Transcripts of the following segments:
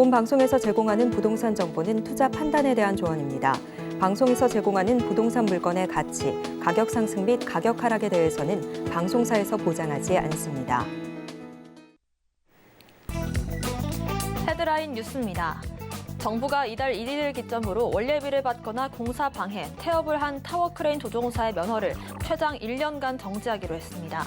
본 방송에서 제공하는 부동산 정보는 투자 판단에 대한 조언입니다. 방송에서 제공하는 부동산 물건의 가치, 가격 상승 및 가격 하락에 대해서는 방송사에서 보장하지 않습니다. 헤드라인 뉴스입니다. 정부가 이달 1일을 기점으로 원래비를 받거나 공사 방해, 태업을 한 타워크레인 조종사의 면허를 최장 1년간 정지하기로 했습니다.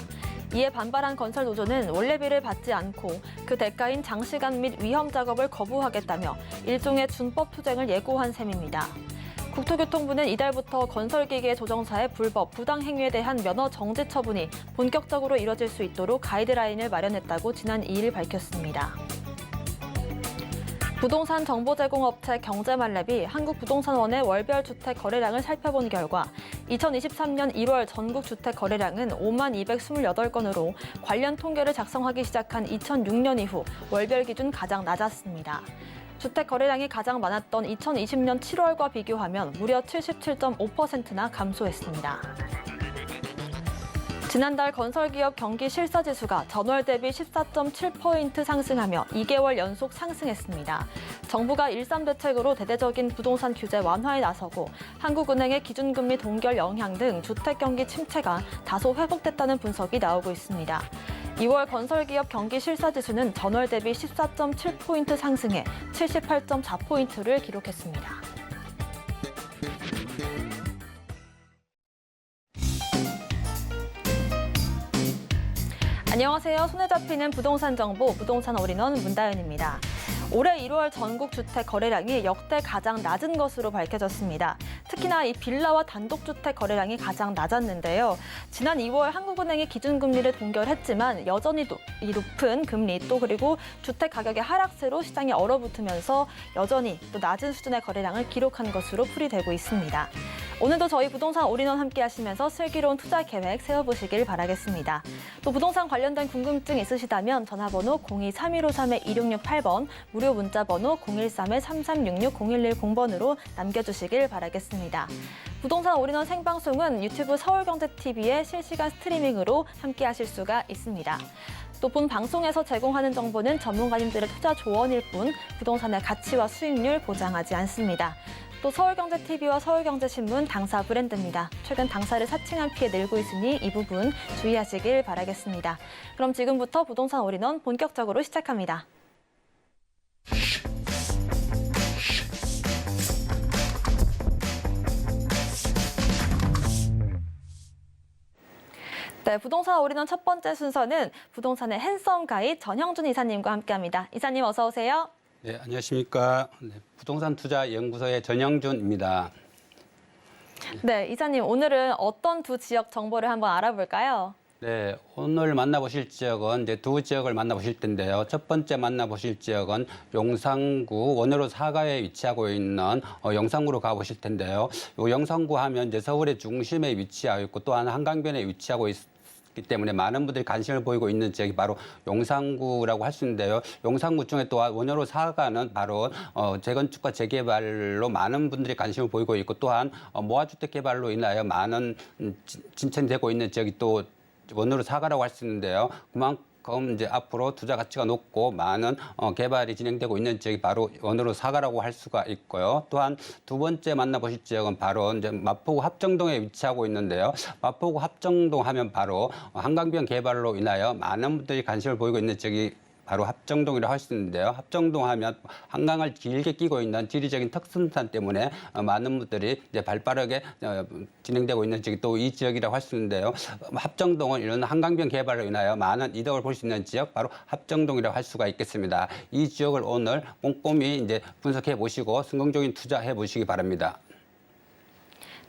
이에 반발한 건설노조는 원래비를 받지 않고 그 대가인 장시간 및 위험 작업을 거부하겠다며 일종의 준법 투쟁을 예고한 셈입니다. 국토교통부는 이달부터 건설기계 조종사의 불법, 부당 행위에 대한 면허 정지 처분이 본격적으로 이뤄질 수 있도록 가이드라인을 마련했다고 지난 2일 밝혔습니다. 부동산 정보 제공업체 경제말랩이 한국부동산원의 월별 주택 거래량을 살펴본 결과 2023년 1월 전국 주택 거래량은 5만 228건으로 관련 통계를 작성하기 시작한 2006년 이후 월별 기준 가장 낮았습니다. 주택 거래량이 가장 많았던 2020년 7월과 비교하면 무려 77.5%나 감소했습니다. 지난달 건설기업 경기 실사지수가 전월 대비 14.7포인트 상승하며 2개월 연속 상승했습니다. 정부가 1.3 대책으로 대대적인 부동산 규제 완화에 나서고 한국은행의 기준금리 동결 영향 등 주택 경기 침체가 다소 회복됐다는 분석이 나오고 있습니다. 2월 건설기업 경기 실사지수는 전월 대비 14.7포인트 상승해 78.4포인트를 기록했습니다. 안녕하세요. 손에 잡히는 부동산 정보, 부동산 올인원 문다연입니다. 올해 1월 전국 주택 거래량이 역대 가장 낮은 것으로 밝혀졌습니다. 특히나 이 빌라와 단독주택 거래량이 가장 낮았는데요. 지난 2월 한국은행이 기준금리를 동결했지만 여전히 이 높은 금리 또 그리고 주택 가격의 하락세로 시장이 얼어붙으면서 여전히 또 낮은 수준의 거래량을 기록한 것으로 풀이되고 있습니다. 오늘도 저희 부동산 올인원 함께 하시면서 슬기로운 투자 계획 세워보시길 바라겠습니다. 또 부동산 관련된 궁금증 있으시다면 전화번호 02-3153-2668번, 무료 문자번호 013-3366-0110번으로 남겨주시길 바라겠습니다. 부동산 올인원 생방송은 유튜브 서울경제TV의 실시간 스트리밍으로 함께 하실 수가 있습니다. 또 본 방송에서 제공하는 정보는 전문가님들의 투자 조언일 뿐 부동산의 가치와 수익률 보장하지 않습니다. 또 서울경제TV와 서울경제신문 당사 브랜드입니다. 최근 당사를 사칭한 피해 늘고 있으니 이 부분 주의하시길 바라겠습니다. 그럼 지금부터 부동산 올인원 본격적으로 시작합니다. 네, 부동산 올인원 첫 번째 순서는 부동산의 핸섬 가이드 전형준 이사님과 함께합니다. 이사님 어서 오세요. 네, 안녕하십니까. 네, 부동산 투자 연구소의 전형준입니다. 네, 이사님 오늘은 어떤 두 지역 정보를 한번 알아볼까요? 네, 오늘 만나보실 지역은 이제 두 지역을 만나보실 텐데요. 첫 번째 만나보실 지역은 용산구 원효로 4가에 위치하고 있는 용산구로 가보실 텐데요. 이 용산구 하면 이제 서울의 중심에 위치하고 있고 또한 한강변에 위치하고 있기 때문에 많은 분들이 관심을 보이고 있는 지역이 바로 용산구라고 할 수 있는데요. 용산구 중에 또 원효로 4가는 바로 재건축과 재개발로 많은 분들이 관심을 보이고 있고 또한 모아주택 개발로 인하여 많은 진천이 되고 있는 지역이 또 원효로 4가라고 할 수 있는데요. 그만큼 이제 앞으로 투자 가치가 높고 많은 개발이 진행되고 있는 지역이 바로 원효로 4가라고 할 수가 있고요. 또한 두 번째 만나보실 지역은 바로 이제 마포구 합정동에 위치하고 있는데요. 마포구 합정동 하면 바로 한강변 개발로 인하여 많은 분들이 관심을 보이고 있는 지역이 바로 합정동이라고 할 수 있는데요. 합정동 하면 한강을 길게 끼고 있는 지리적인 특성산 때문에 많은 분들이 이제 발빠르게 진행되고 있는 지역이 또 이 지역이라고 할 수 있는데요. 합정동은 이런 한강변 개발로 인하여 많은 이득을 볼 수 있는 지역, 바로 합정동이라고 할 수가 있겠습니다. 이 지역을 오늘 꼼꼼히 이제 분석해 보시고 성공적인 투자해 보시기 바랍니다.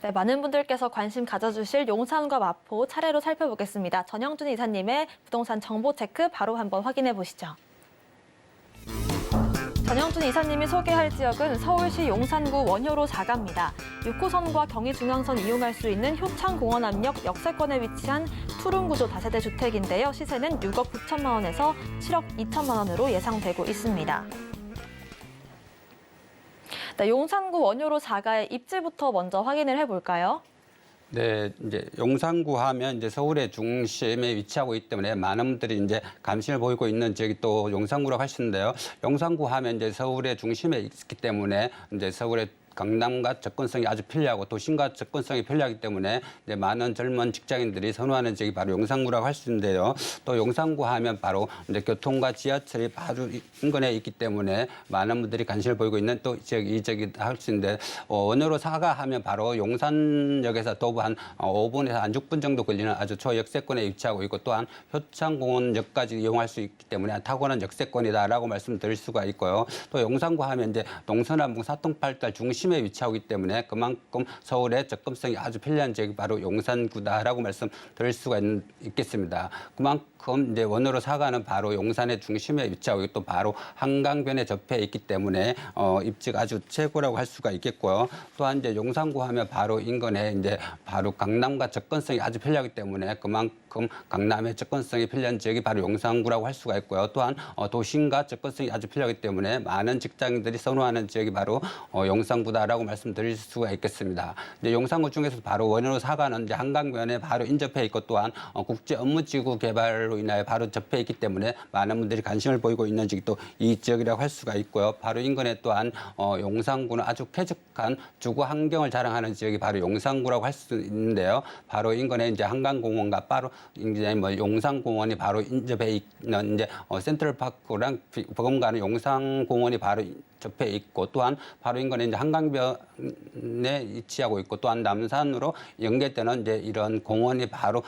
네, 많은 분들께서 관심 가져주실 용산과 마포 차례로 살펴보겠습니다. 전형준 이사님의 부동산 정보 체크 바로 한번 확인해 보시죠. 전형준 이사님이 소개할 지역은 서울시 용산구 원효로 4가입니다. 6호선과 경의중앙선 이용할 수 있는 효창공원 앞역 역세권에 위치한 투룸구조 다세대 주택인데요. 시세는 6억 9천만 원에서 7억 2천만 원으로 예상되고 있습니다. 네, 용산구 원효로 4가의 입지부터 먼저 확인을 해볼까요? 네, 이제 용산구 하면 이제 서울의 중심에 위치하고 있기 때문에 많은 분들이 이제 관심을 보이고 있는 지역이 또 용산구라고 하시는데요. 용산구 하면 이제 서울의 중심에 있기 때문에 이제 서울의 강남과 접근성이 아주 편리하고 도심과 접근성이 편리하기 때문에 이제 많은 젊은 직장인들이 선호하는 지역이 바로 용산구라고 할 수 있는데요. 또 용산구 하면 바로 이제 교통과 지하철이 바로 인근에 있기 때문에 많은 분들이 관심을 보이고 있는 또 지역 이 지역이 할 수 있는데 원효로 사가하면 바로 용산역에서 도보 한 5분에서 한 6분 정도 걸리는 아주 초역세권에 위치하고 있고 또한 효창공원역까지 이용할 수 있기 때문에 탁월한 역세권이다라고 말씀드릴 수가 있고요. 또 용산구 하면 이제 동서남북 사통팔달 중심에 위치하고 있기 때문에 그만큼 서울의 접근성이 아주 편리한 지역이 바로 용산구다라고 말씀드릴 수가 있겠습니다. 그만큼 이제 원효로 사가는 바로 용산의 중심에 위치하고 있고 또 바로 한강변에 접해 있기 때문에 입지가 아주 최고라고 할 수가 있겠고요. 또한 이제 용산구 하면 바로 인근에 이제 바로 강남과 접근성이 아주 편리하기 때문에 그만큼 강남의 접근성이 편리한 지역이 바로 용산구라고 할 수가 있고요. 또한 도심과 접근성이 아주 편리하기 때문에 많은 직장인들이 선호하는 지역이 바로 용산구다라고 말씀드릴 수가 있겠습니다. 이제 용산구 중에서 바로 원효로 사가는 이제 한강변에 바로 인접해 있고 또한 국제 업무지구 개발로 인하여 바로 접해 있기 때문에 많은 분들이 관심을 보이고 있는 지역이 또 이 지역이라고 할 수가 있고요. 바로 인근에 또한 용산구는 아주 쾌적한 주거 환경을 자랑하는 지역이 바로 용산구라고 할 수 있는데요. 바로 인근에 이제 한강공원과 바로 이제 용산공원이 바로 인접해 있는 이제 센트럴파크랑 버금가는 용산공원이 바로 접해 있고 또한 바로 인근에 이제 한강변에 위치하고 있고 또한 남산으로 연계되는 이제 이런 공원이 바로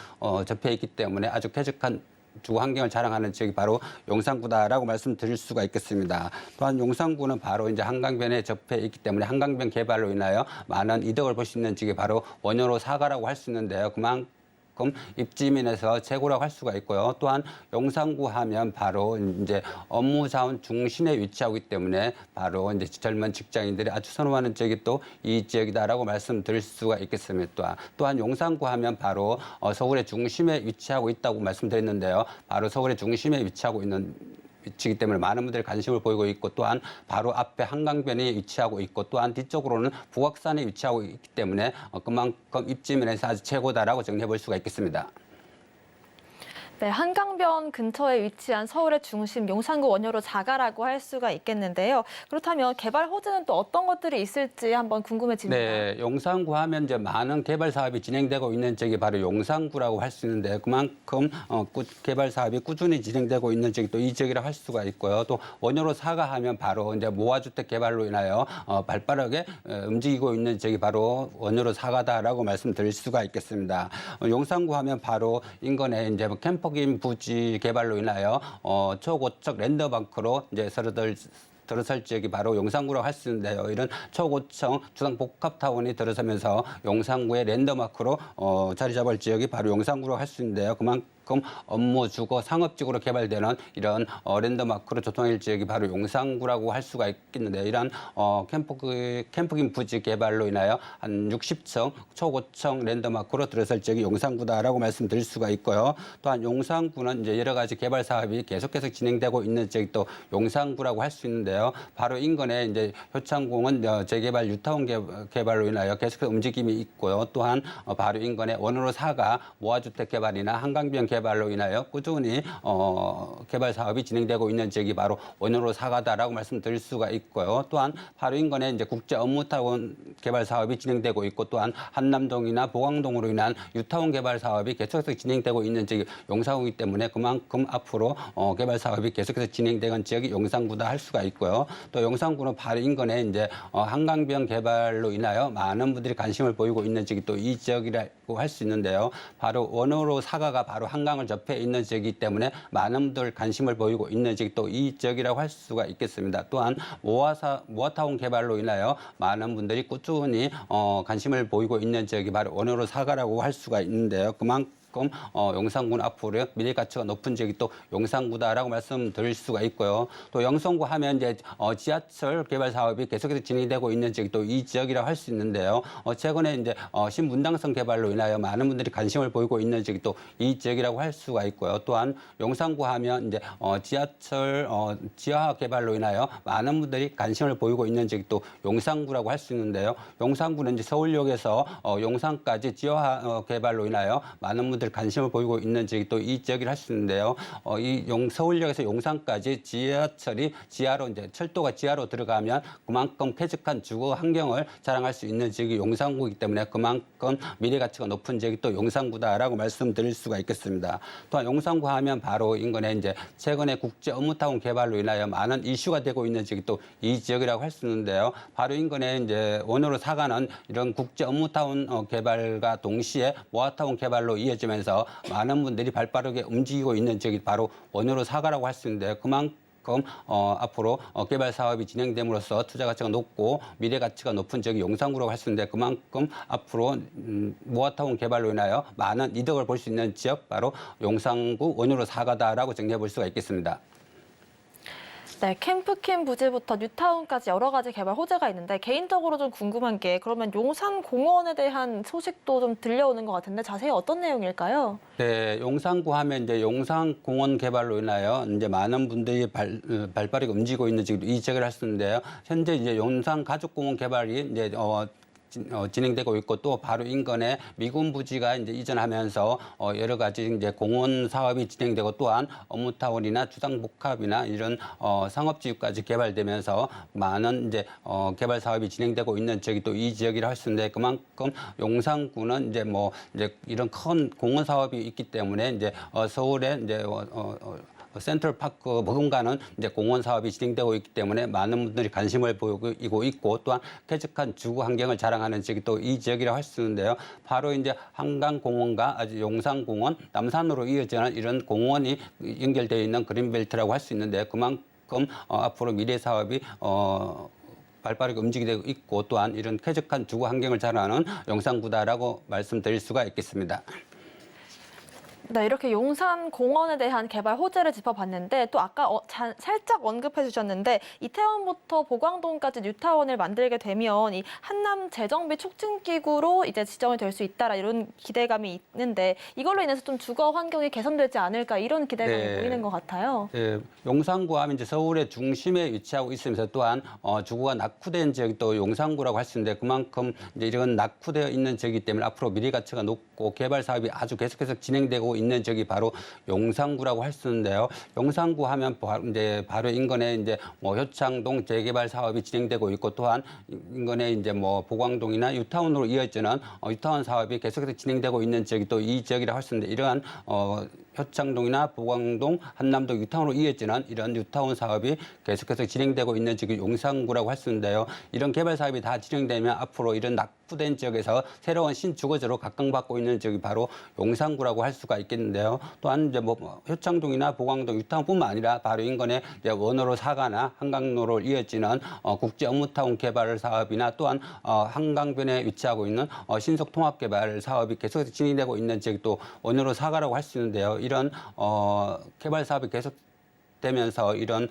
접해 있기 때문에 아주 쾌적한 주거 환경을 자랑하는 지역이 바로 용산구다라고 말씀드릴 수가 있겠습니다. 또한 용산구는 바로 이제 한강변에 접해 있기 때문에 한강변 개발로 인하여 많은 이득을 볼 수 있는 지역이 바로 원효로 사가라고 할 수 있는데요. 그만큼 입지면에서 최고라고 할 수가 있고요. 또한 용산구 하면 바로 이제 업무 자원 중심에 위치하고 있기 때문에 바로 이제 젊은 직장인들이 아주 선호하는 지역이 또 이 지역이다라고 말씀드릴 수가 있겠습니다. 또한 용산구 하면 바로 서울의 중심에 위치하고 있다고 말씀드렸는데요. 바로 서울의 중심에 위치하고 있는 위치이기 때문에 많은 분들이 관심을 보이고 있고 또한 바로 앞에 한강변이 위치하고 있고 또한 뒤쪽으로는 북악산이 위치하고 있기 때문에 그만큼 입지면에서 아주 최고다라고 정리해 볼 수가 있겠습니다. 네, 한강변 근처에 위치한 서울의 중심 용산구 원효로 자가라고 할 수가 있겠는데요. 그렇다면 개발 호재는 또 어떤 것들이 있을지 한번 궁금해집니다. 네, 용산구 하면 이제 많은 개발 사업이 진행되고 있는 지역이 바로 용산구라고 할 수 있는데 그만큼 개발 사업이 꾸준히 진행되고 있는 지역이 또 이 지역이라고 할 수가 있고요. 또 원효로 사가 하면 바로 이제 모아주택 개발로 인하여 발빠르게 움직이고 있는 지역이 바로 원효로 사가다라고 말씀드릴 수가 있겠습니다. 용산구 하면 바로 인근에 이제 캠퍼긴 부지 개발로 인하여 초고층 랜드마크로 이제 들어설 지역이 바로 용산구라고 할 수 있는데요. 이런 초고층 주상복합타운이 들어서면서 용산구의 랜드마크로 자리 잡을 지역이 바로 용산구라고 할 수 있는데요. 그만큼 업무, 주거, 상업지구로 개발되는 이런 랜드마크로 조통일 지역이 바로 용산구라고 할 수가 있겠는데 이러한 캠프긴 부지 개발로 인하여 한 60층 초고층 랜드마크로 들어설 지역이 용산구다라고 말씀드릴 수가 있고요. 또한 용산구는 이제 여러 가지 개발 사업이 계속해서 진행되고 있는 지역이 또 용산구라고 할 수 있는데요. 바로 인근에 이제 효창공원 재개발 뉴타운 개발로 인하여 계속해서 움직임이 있고요. 또한 바로 인근에 원효로 사가 모아주택 개발이나 한강변 개발로 인하여 꾸준히 개발 사업이 진행되고 있는 지역이 바로 원효로 사가다라고 말씀드릴 수가 있고요. 또한 바로 인근에 이제 국제 업무타운 개발 사업이 진행되고 있고 또한 한남동이나 보강동으로 인한 유타운 개발 사업이 계속해서 진행되고 있는 지역이 용산구이기 때문에 그만큼 앞으로 개발 사업이 계속해서 진행되는 지역이 용산구다 할 수가 있고요. 또 용산구는 바로 인근에 이제 한강변 개발로 인하여 많은 분들이 관심을 보이고 있는 지역이 또 이 지역이라고 할 수 있는데요. 바로 원효로 사가가 바로 한강을 접해 있는 지역이기 때문에 많은 분들 관심을 보이고 있는 지역이 또 이 지역이라고 할 수가 있겠습니다. 또한 모아타운 개발로 인하여 많은 분들이 꾸준히 관심을 보이고 있는 지역이 바로 원효로 사가라고 할 수가 있는데요. 그만큼 용산구는 앞으로 미래 가치가 높은 지역이 또 용산구다라고 말씀드릴 수가 있고요. 또 영성구 하면 이제 지하철 개발 사업이 계속해서 진행되고 있는 지역이 또 이 지역이라고 할 수 있는데요. 최근에 이제 신분당선 개발로 인하여 많은 분들이 관심을 보이고 있는 지역이 또 이 지역이라고 할 수가 있고요. 또한 용산구 하면 이제 지하철 지하 개발로 인하여 많은 분들이 관심을 보이고 있는 지역이 또 용산구라고 할 수 있는데요. 용산구는 이제 서울역에서 용산까지 지하 개발로 인하여 많은 분들이 관심을 보이고 있는 지역이 또 이 지역이라 할 수 있는데요. 서울역에서 용산까지 지하철이 지하로 이제 철도가 지하로 들어가면 그만큼 쾌적한 주거 환경을 자랑할 수 있는 지역이 용산구이기 때문에 그만큼 미래 가치가 높은 지역이 또 용산구다라고 말씀드릴 수가 있겠습니다. 또한 용산구 하면 바로 인근에 이제 최근에 국제 업무타운 개발로 인하여 많은 이슈가 되고 있는 지역이 또 이 지역이라고 할 수 있는데요. 바로 인근에 이제 원효로 사가는 이런 국제 업무타운 개발과 동시에 모아타운 개발로 이어지면서 많은 분들이 발빠르게 움직이고 있는 지역이 바로 원효로 사가라고 할 수 있는데 그만큼 앞으로 개발 사업이 진행됨으로써 투자 가치가 높고 미래 가치가 높은 지역이 용산구라고 할 수 있는데 그만큼 앞으로 모아타운 개발로 인하여 많은 이득을 볼 수 있는 지역 바로 용산구 원효로 사가다라고 정리해 볼 수가 있겠습니다. 네, 캠프킴 부지부터 뉴타운까지 여러 가지 개발 호재가 있는데 개인적으로 좀 궁금한 게 그러면 용산공원에 대한 소식도 좀 들려오는 것 같은데 자세히 어떤 내용일까요? 네, 용산구 하면 이제 용산공원 개발로 인하여 이제 많은 분들이 발빠르게 움직이고 있는 지금 이 지역을 할 수 있는데요. 현재 이제 용산가족공원 개발이 이제 진행되고 있고 또 바로 인근에 미군 부지가 이제 이전하면서 여러 가지 이제 공원 사업이 진행되고 또한 업무타운이나 주상복합이나 이런 상업지구까지 개발되면서 많은 이제 개발 사업이 진행되고 있는 지역이 또 이 지역이라 할 수 있는데 그만큼 용산구는 이제 이제 이런 큰 공원 사업이 있기 때문에 이제 서울에 이제 센트럴파크 버금가는 이제 공원 사업이 진행되고 있기 때문에 많은 분들이 관심을 보이고 있고 또한 쾌적한 주거 환경을 자랑하는 지역이 또 이 지역이라고 할 수 있는데요. 바로 이제 한강공원과 아주 용산공원, 남산으로 이어지는 이런 공원이 연결되어 있는 그린벨트라고 할 수 있는데 그만큼 앞으로 미래 사업이 발빠르게 움직이고 있고 또한 이런 쾌적한 주거 환경을 자랑하는 용산구다라고 말씀드릴 수가 있겠습니다. 네, 이렇게 용산공원에 대한 개발 호재를 짚어봤는데 또 아까 살짝 언급해 주셨는데 이태원부터 보광동까지 뉴타운을 만들게 되면 이 한남 재정비 촉진기구로 이제 지정이 될 수 있다라 이런 기대감이 있는데 이걸로 인해서 좀 주거 환경이 개선되지 않을까 이런 기대감이 보이는 것 같아요. 네, 용산구 하면 이제 서울의 중심에 위치하고 있으면서 또한 주거가 낙후된 지역이 또 용산구라고 할 수 있는데 그만큼 이제 이런 낙후되어 있는 지역이기 때문에 앞으로 미래 가치가 높고 개발 사업이 아주 계속해서 진행되고 있는 지역이 바로 용산구라고 할 수 있는데요. 용산구 하면 이제 바로 인근에 이제 효창동 재개발 사업이 진행되고 있고 또한 인근에 이제 보광동이나 유타운으로 이어지는 유타운 사업이 계속해서 진행되고 있는 지역이 또 이 지역이라고 할 수 있는데 이러한 효창동이나 보광동, 한남동, 유타운으로 이어지는 이런 유타운 사업이 계속해서 진행되고 있는 지역이 용산구라고 할 수 있는데요. 이런 개발 사업이 다 진행되면 앞으로 이런 낙후된 지역에서 새로운 신주거지로 각광받고 있는 지역이 바로 용산구라고 할 수가 있겠는데요. 또한 이제 효창동이나 보광동, 유타운뿐만 아니라 바로 인근에 이제 원호로 사가나 한강로로 이어지는 국제 업무타운 개발 사업이나 또한 한강변에 위치하고 있는 신속 통합 개발 사업이 계속해서 진행되고 있는 지역이 또 원호로 사가라고 할 수 있는데요. 이런 개발 사업이 계속되면서 이런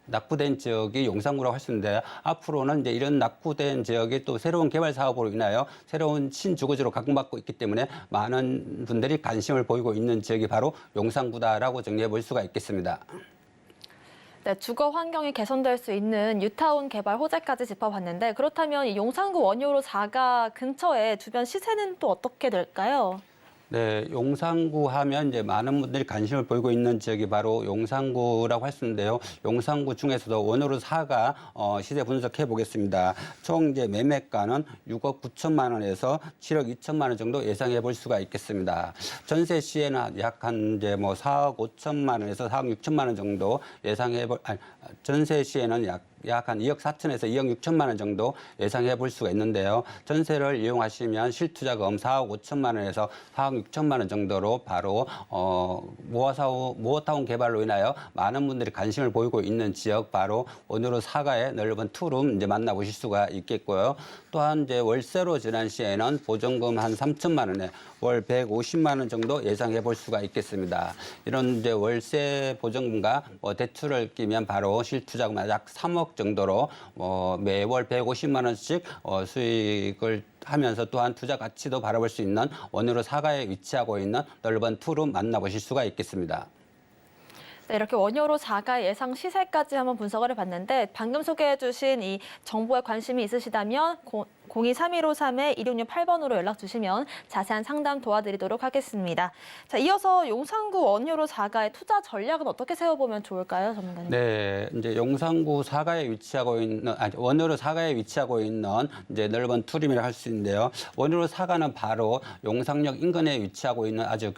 낙후된 지역이 용산구라고 할 수 있는데 앞으로는 이제 이런 낙후된 지역이 또 새로운 개발 사업으로 인하여 새로운 신주거지로 각광받고 있기 때문에 많은 분들이 관심을 보이고 있는 지역이 바로 용산구다라고 정리해 볼 수가 있겠습니다. 네, 주거 환경이 개선될 수 있는 뉴타운 개발 호재까지 짚어봤는데 그렇다면 이 용산구 원효로 4가 근처에 주변 시세는 또 어떻게 될까요? 네, 용산구 하면 이제 많은 분들이 관심을 보이고 있는 지역이 바로 용산구라고 할 수 있는데요. 용산구 중에서도 원호로 4가 시세 분석해 보겠습니다. 총 이제 매매가는 6억 9천만 원에서 7억 2천만 원 정도 예상해 볼 수가 있겠습니다. 전세 시에는 약 한 이제 4억 5천만 원에서 4억 6천만 원 정도 전세 시에는 약 약 한 2억 4천에서 2억 6천만 원 정도 예상해 볼 수가 있는데요. 전세를 이용하시면 실투자금 4억 5천만 원에서 4억 6천만 원 정도로 바로 모어타운 개발로 인하여 많은 분들이 관심을 보이고 있는 지역 바로 원효로 사가의 넓은 투룸 이제 만나보실 수가 있겠고요. 또한 이제 월세로 지난 시에는 보증금 한 3천만 원에 월 150만 원 정도 예상해 볼 수가 있겠습니다. 이런 이제 월세 보증금과 대출을 끼면 바로 실투자금 약 3억 정도로 매월 150만 원씩 수익을 하면서 또한 투자 가치도 바라볼 수 있는 원효로 사가에 위치하고 있는 넓은 투룸 만나보실 수가 있겠습니다. 네, 이렇게 원효로 4가 예상 시세까지 한번 분석을 해봤는데 방금 소개해주신 이 정보에 관심이 있으시다면 023153-2668번으로 연락 주시면 자세한 상담 도와드리도록 하겠습니다. 자, 이어서 용산구 원효로 4가의 투자 전략은 어떻게 세워보면 좋을까요, 전문가님? 네, 이제 용산구 사가에 위치하고 있는 원효로 사가에 위치하고 있는 이제 넓은 투룸이라 할 수 있는데요. 원효로 사가는 바로 용산역 인근에 위치하고 있는 아주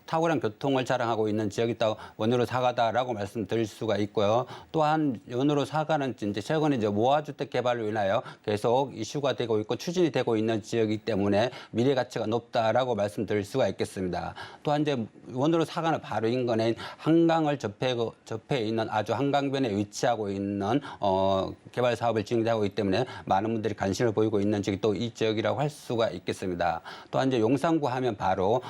탁월한 교통을 자랑하고 있는 지역이다 원효로 사가다라고 말씀드릴 수가 있고요. 또한 원효로 사가는 이제 최근에 이제 모아주택 개발로 인하여 계속 이슈가 되고 있고 추진이 되고 있는 지역이기 때문에 미래 가치가 높다라고 말씀드릴 수가 있겠습니다. 또한 이제 원효로 사가는 바로 인근에 한강을 접해 있는 아주 한강변에 위치하고 있는 개발 사업을 진행하고 있기 때문에 많은 분들이 관심을 보이고 있는 지역이 또 이 지역이라고 할 수가 있겠습니다. 또한 이제 용산구 하면 바로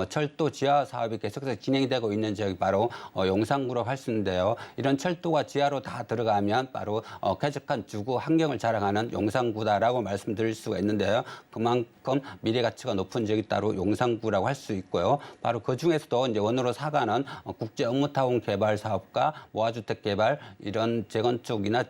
철도 지하 사업이 계속해서 진행이 되고 있는 지역이 바로 용산구라고 할 수 있는데요. 이런 철도가 지하로 다 들어가면 바로 쾌적한 주거 환경을 자랑하는 용산구다라고 말씀드릴 수가 있는데요. 그만큼 미래 가치가 높은 지역이 따로 용산구라고 할 수 있고요. 바로 그 중에서도 이제 원효로 사가는 국제 업무타운 개발 사업과 모아주택 개발 이런 재건축이나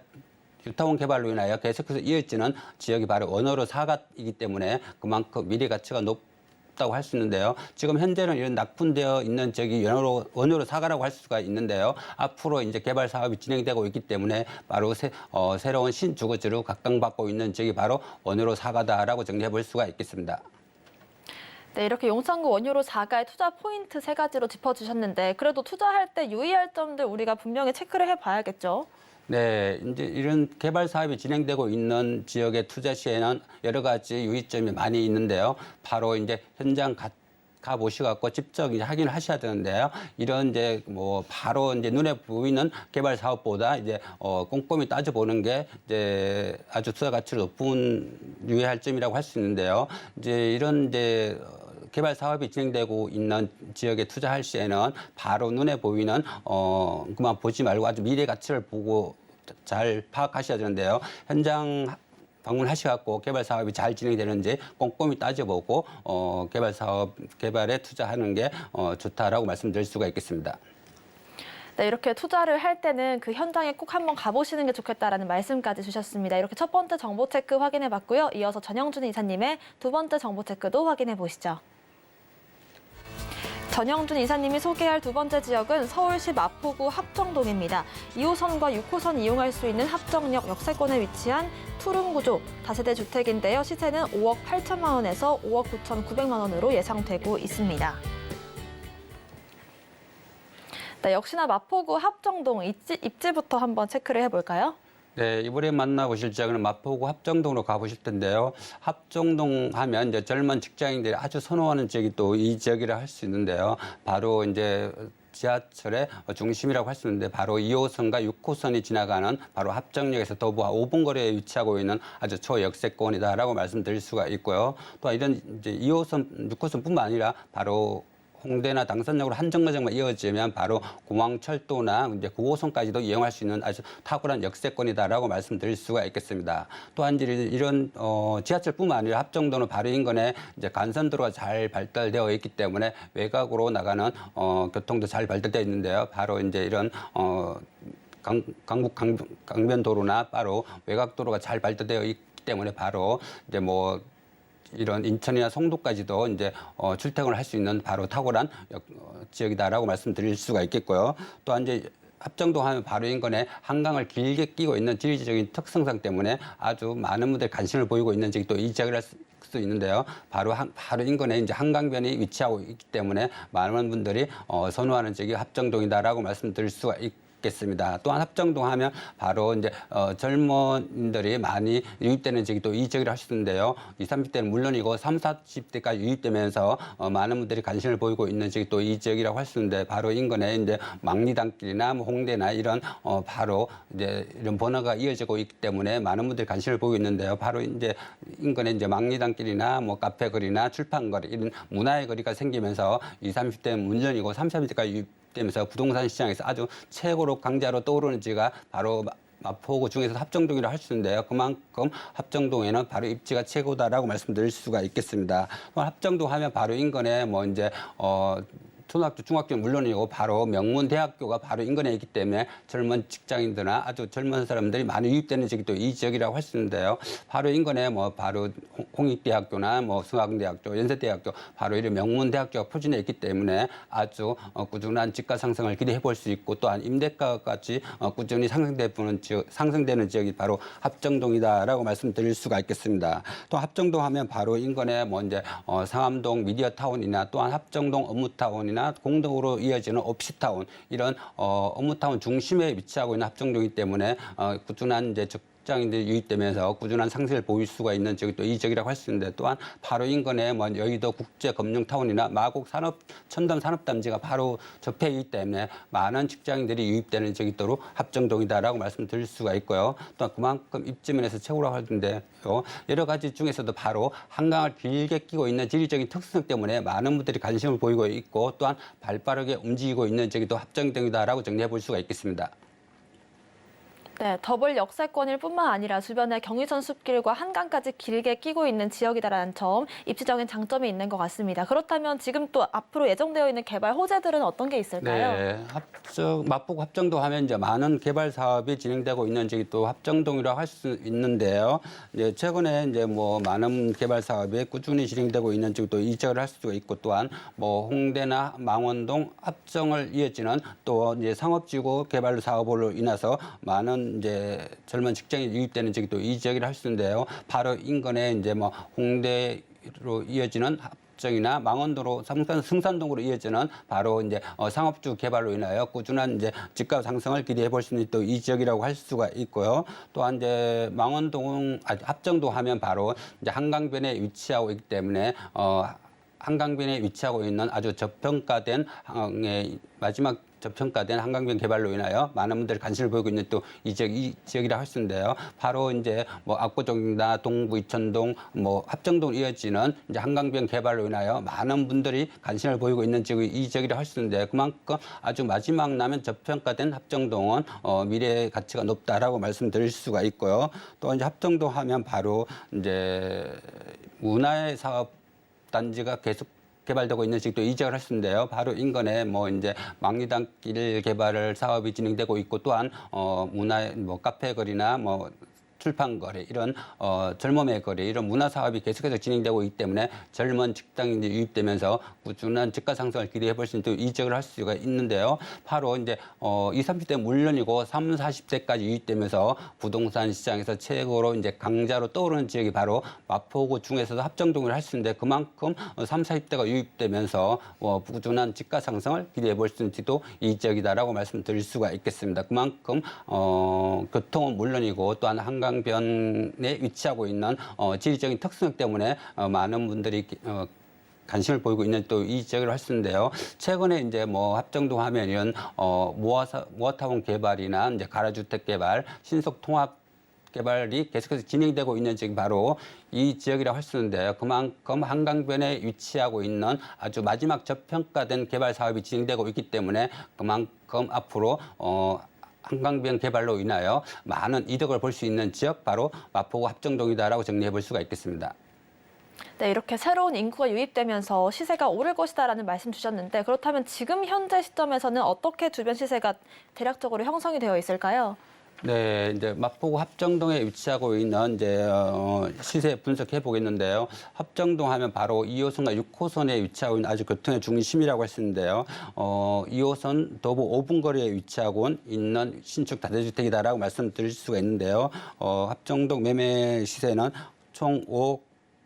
뉴타운 개발로 인하여 계속해서 이어지는 지역이 바로 원효로 사가이기 때문에 그만큼 미래 가치가 높다고 할 수 있는데요. 지금 현재는 이런 낙분되어 있는 지역이 원효로 사가라고 할 수가 있는데요. 앞으로 이제 개발 사업이 진행되고 있기 때문에 바로 새로운 신주거지로 각광받고 있는 지역이 바로 원효로 사가다라고 정리해 볼 수가 있겠습니다. 네, 이렇게 용산구 원효로 4가의 투자 포인트 3가지로 짚어주셨는데 그래도 투자할 때 유의할 점들 우리가 분명히 체크를 해봐야겠죠? 네, 이제 이런 개발 사업이 진행되고 있는 지역의 투자 시에는 여러 가지 유의점이 많이 있는데요. 바로 이제 현장 가보셔갖고 직접 이제 확인을 하셔야 되는데요. 이런 이제 바로 이제 눈에 보이는 개발 사업보다 이제 꼼꼼히 따져보는 게 이제 아주 투자 가치가 높은 유의할 점이라고 할 수 있는데요. 이제 이런 이제 개발 사업이 진행되고 있는 지역에 투자할 시에는 바로 눈에 보이는 그만 보지 말고 아주 미래 가치를 보고 잘 파악하셔야 되는데요. 현장 방문하셔갖고 개발 사업이 잘 진행되는지 꼼꼼히 따져보고 개발에 투자하는 게 좋다라고 말씀드릴 수가 있겠습니다. 네, 이렇게 투자를 할 때는 그 현장에 꼭 한번 가보시는 게 좋겠다라는 말씀까지 주셨습니다. 이렇게 첫 번째 정보 체크 확인해 봤고요. 이어서 전영준 이사님의 두 번째 정보 체크도 확인해 보시죠. 전영준 이사님이 소개할 두 번째 지역은 서울시 마포구 합정동입니다. 2호선과 6호선 이용할 수 있는 합정역 역세권에 위치한 투룸 구조 다세대 주택인데요. 시세는 5억 8천만 원에서 5억 9,900만 원으로 예상되고 있습니다. 네, 역시나 마포구 합정동 입지부터 한번 체크를 해볼까요? 네, 이번에 만나보실 지역은 마포구 합정동으로 가보실 텐데요. 합정동 하면 이제 젊은 직장인들이 아주 선호하는 지역이 또 이 지역이라 할 수 있는데요. 바로 이제 지하철의 중심이라고 할 수 있는데 바로 2호선과 6호선이 지나가는 바로 합정역에서 도보 5분 거리에 위치하고 있는 아주 초역세권이다라고 말씀드릴 수가 있고요. 또 이런 이제 2호선, 6호선뿐만 아니라 바로 홍대나 당선역으로 한 정거장만 이어지면 바로 공항철도나 이제 9호선까지도 이용할 수 있는 아주 탁월한 역세권이다라고 말씀드릴 수가 있겠습니다. 또한 이런 지하철뿐만 아니라 합정도는 바로 인근에 이제 간선도로가 잘 발달되어 있기 때문에 외곽으로 나가는 교통도 잘 발달되어 있는데요. 바로 이제 이런 강북 강변도로나 바로 외곽도로가 잘 발달되어 있기 때문에 바로 이제 이런 인천이나 송도까지도 이제 출퇴근을 할 수 있는 바로 탁월한 지역이다라고 말씀드릴 수가 있겠고요. 또한 이제 합정동 하면 바로 인근에 한강을 길게 끼고 있는 지리적인 특성상 때문에 아주 많은 분들이 관심을 보이고 있는 지역이 또 이 지역이라 수 있는데요. 바로 인근에 이제 한강변이 위치하고 있기 때문에 많은 분들이 선호하는 지역이 합정동이다라고 말씀드릴 수가 있겠습니다. 또한 합정동 하면 바로 이제 젊은들이 많이 유입되는 지역이 또 이 지역이라 할 수 있는데요. 20, 30대는 물론이고 30, 40대까지 유입되면서 많은 분들이 관심을 보이고 있는 지역이 또 이 지역이라고 할 수 있는데 바로 인근에 이제 망리단길이나 뭐 홍대나 이런 바로 이제 이런 번화가 이어지고 있기 때문에 많은 분들이 관심을 보이고 있는데요. 바로 이제 인근에 이제 망리단길이나 뭐 카페거리나 출판거리 이런 문화의 거리가 생기면서 20, 30대는 물론이고 30, 40대까지 유입되면서 부동산 시장에서 아주 최고로 강자로 떠오르는 지가 바로 마포구 중에서 합정동이라고 할 수 있는데요. 그만큼 합정동에는 바로 입지가 최고다라고 말씀드릴 수가 있겠습니다. 합정동 하면 바로 인근에 뭐 이제 초등학교, 중학교는 물론이고 바로 명문대학교가 바로 인근에 있기 때문에 젊은 직장인들이나 아주 젊은 사람들이 많이 유입되는 지역이 또 이 지역이라고 할 수 있는데요. 바로 인근에 뭐 바로 홍익대학교나 뭐 성악대학교, 연세대학교 바로 이런 명문대학교가 포진해 있기 때문에 아주 꾸준한 집가 상승을 기대해 볼 수 있고 또한 임대가까지 꾸준히 상승되는 지역이 바로 합정동이다라고 말씀드릴 수가 있겠습니다. 또 합정동 하면 바로 인근에 뭐 이제 상암동 미디어타운이나 또한 합정동 업무타운이나 공동으로 이어지는 옵시타운 이런 업무타운 중심에 위치하고 있는 합정동이기 때문에 꾸준한 이제 직장인들이 유입되면서 꾸준한 상승을 보일 수가 있는 지역이 또 이 지역이라고 할 수 있는데 또한 바로 인근에 뭐 여의도 국제금융타운이나 마곡 첨단 산업단지가 바로 접해 있기 때문에 많은 직장인들이 유입되는 지역이 또 합정동이다라고 말씀드릴 수가 있고요. 또 그만큼 입지면에서 최고라고 하는데요. 여러 가지 중에서도 바로 한강을 길게 끼고 있는 지리적인 특성 때문에 많은 분들이 관심을 보이고 있고 또한 발빠르게 움직이고 있는 지역이 또 합정동이다라고 정리해 볼 수가 있겠습니다. 네, 더블 역세권일 뿐만 아니라 주변에 경의선 숲길과 한강까지 길게 끼고 있는 지역이다라는 점, 입지적인 장점이 있는 것 같습니다. 그렇다면 지금 또 앞으로 예정되어 있는 개발 호재들은 어떤 게 있을까요? 네, 마포구 합정동 하면 이제 많은 개발 사업이 진행되고 있는 지역이 또 합정동이라고 할 수 있는데요. 이제 최근에 이제 뭐 많은 개발 사업이 꾸준히 진행되고 있는 지역도 이 지역을 할 수가 있고 또한 뭐 홍대나 망원동, 합정을 이어지는 또 이제 상업지구 개발 사업으로 인해서 많은 이제 젊은 직장인이 유입되는 지역이 또 이 지역이라 할 수 있는데요. 바로 인근에 이제 뭐 홍대로 이어지는 합정이나 망원도로 승산동으로 이어지는 바로 이제 상업주 개발로 인하여 꾸준한 이제 집값 상승을 기대해 볼 수 있는 또 이 지역이라고 할 수가 있고요. 또한 이제 합정동 하면 바로 이제 한강변에 위치하고 있기 때문에 한강변에 위치하고 있는 아주 저평가된 마지막 저평가된 한강변 개발로 인하여 많은 분들이 관심을 보이고 있는 또 이 지역이라 할 수 있는데요. 바로 이제 뭐 압구정이나 동부 이천동, 뭐 합정동 이어지는 이제 한강변 개발로 인하여 많은 분들이 관심을 보이고 있는 지역이 이 지역이라 할 수 있는데 그만큼 아주 마지막 남은 저평가된 합정동은 미래 가치가 높다라고 말씀드릴 수가 있고요. 또 이제 합정동 하면 바로 이제 문화의 사업 단지가 계속 개발되고 있는 지역도 이 지역을 할 수 있는데요. 바로 인근에 뭐 이제 망리단길 개발을 사업이 진행되고 있고 또한 문화 뭐 카페거리나 뭐 출판거리 이런 젊음의 거리 이런 문화 사업이 계속해서 진행되고 있기 때문에 젊은 직장인들이 유입되면서 꾸준한 집가 상승을 기대해 볼 수 있는 이 지역을 할 수가 있는데요. 바로 이제 20, 30대 물론이고 30, 40대까지 유입되면서 부동산 시장에서 최고로 이제 강자로 떠오르는 지역이 바로 마포구 중에서도 합정동을 할 수 있는데 그만큼 30, 40대가 유입되면서 꾸준한 집가 상승을 기대해 볼 수 있는 지도 이 지역이다라고 말씀드릴 수가 있겠습니다. 그만큼 교통은 물론이고 또한 한강변에 위치하고 있는 지리적인 특성 때문에 많은 분들이 관심을 보이고 있는 또 이 지역을 할 수 있는데요. 최근에 이제 뭐 합정동 하면은 모아타운 개발이나 이제 가라주택 개발, 신속 통합 개발이 계속해서 진행되고 있는 지역이 바로 이 지역이라고 할 수 있는데요. 그만큼 한강변에 위치하고 있는 아주 마지막 저평가된 개발 사업이 진행되고 있기 때문에 그만큼 앞으로 한강변 개발로 인하여 많은 이득을 볼 수 있는 지역 바로 마포구 합정동이다라고 정리해 볼 수가 있겠습니다. 네, 이렇게 새로운 인구가 유입되면서 시세가 오를 것이다라는 말씀 주셨는데 그렇다면 지금 현재 시점에서는 어떻게 주변 시세가 대략적으로 형성이 되어 있을까요? 네, 이제 마포구 합정동에 위치하고 있는 이제 시세 분석해 보겠는데요. 합정동 하면 바로 2호선과 6호선에 위치하고 있는 아주 교통의 중심이라고 할 수 있는데요. 2호선 도보 5분 거리에 위치하고 있는 신축 다세주택이다라고 말씀드릴 수가 있는데요. 합정동 매매 시세는 총 5억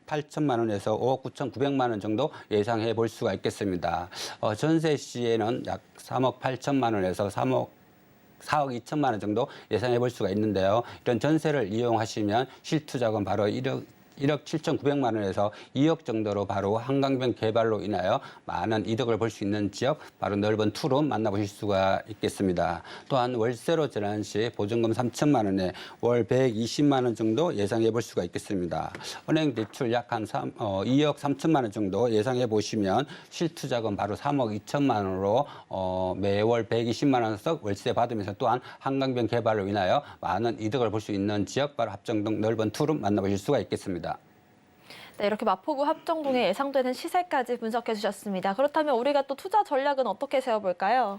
8천만 원에서 5억 9,900만 원 정도 예상해 볼 수가 있겠습니다. 전세 시에는 약 3억 8천만 원에서 3억 4억 2천만 원 정도 예상해 볼 수가 있는데요. 이런 전세를 이용하시면 실투자금 바로 1억 7,900만 원에서 2억 정도로 바로 한강변 개발로 인하여 많은 이득을 볼 수 있는 지역, 바로 넓은 투룸 만나보실 수가 있겠습니다. 또한 월세로 전환 시 보증금 3천만 원에 월 120만 원 정도 예상해 볼 수가 있겠습니다. 은행 대출 약 한 2억 3천만 원 정도 예상해 보시면 실투자금 바로 3억 2천만 원으로 매월 120만 원씩 월세 받으면서 또한 한강변 개발로 인하여 많은 이득을 볼 수 있는 지역, 바로 합정동 넓은 투룸 만나보실 수가 있겠습니다. 네, 이렇게 마포구 합정동의 예상되는 시세까지 분석해 주셨습니다. 그렇다면 우리가 또 투자 전략은 어떻게 세워볼까요?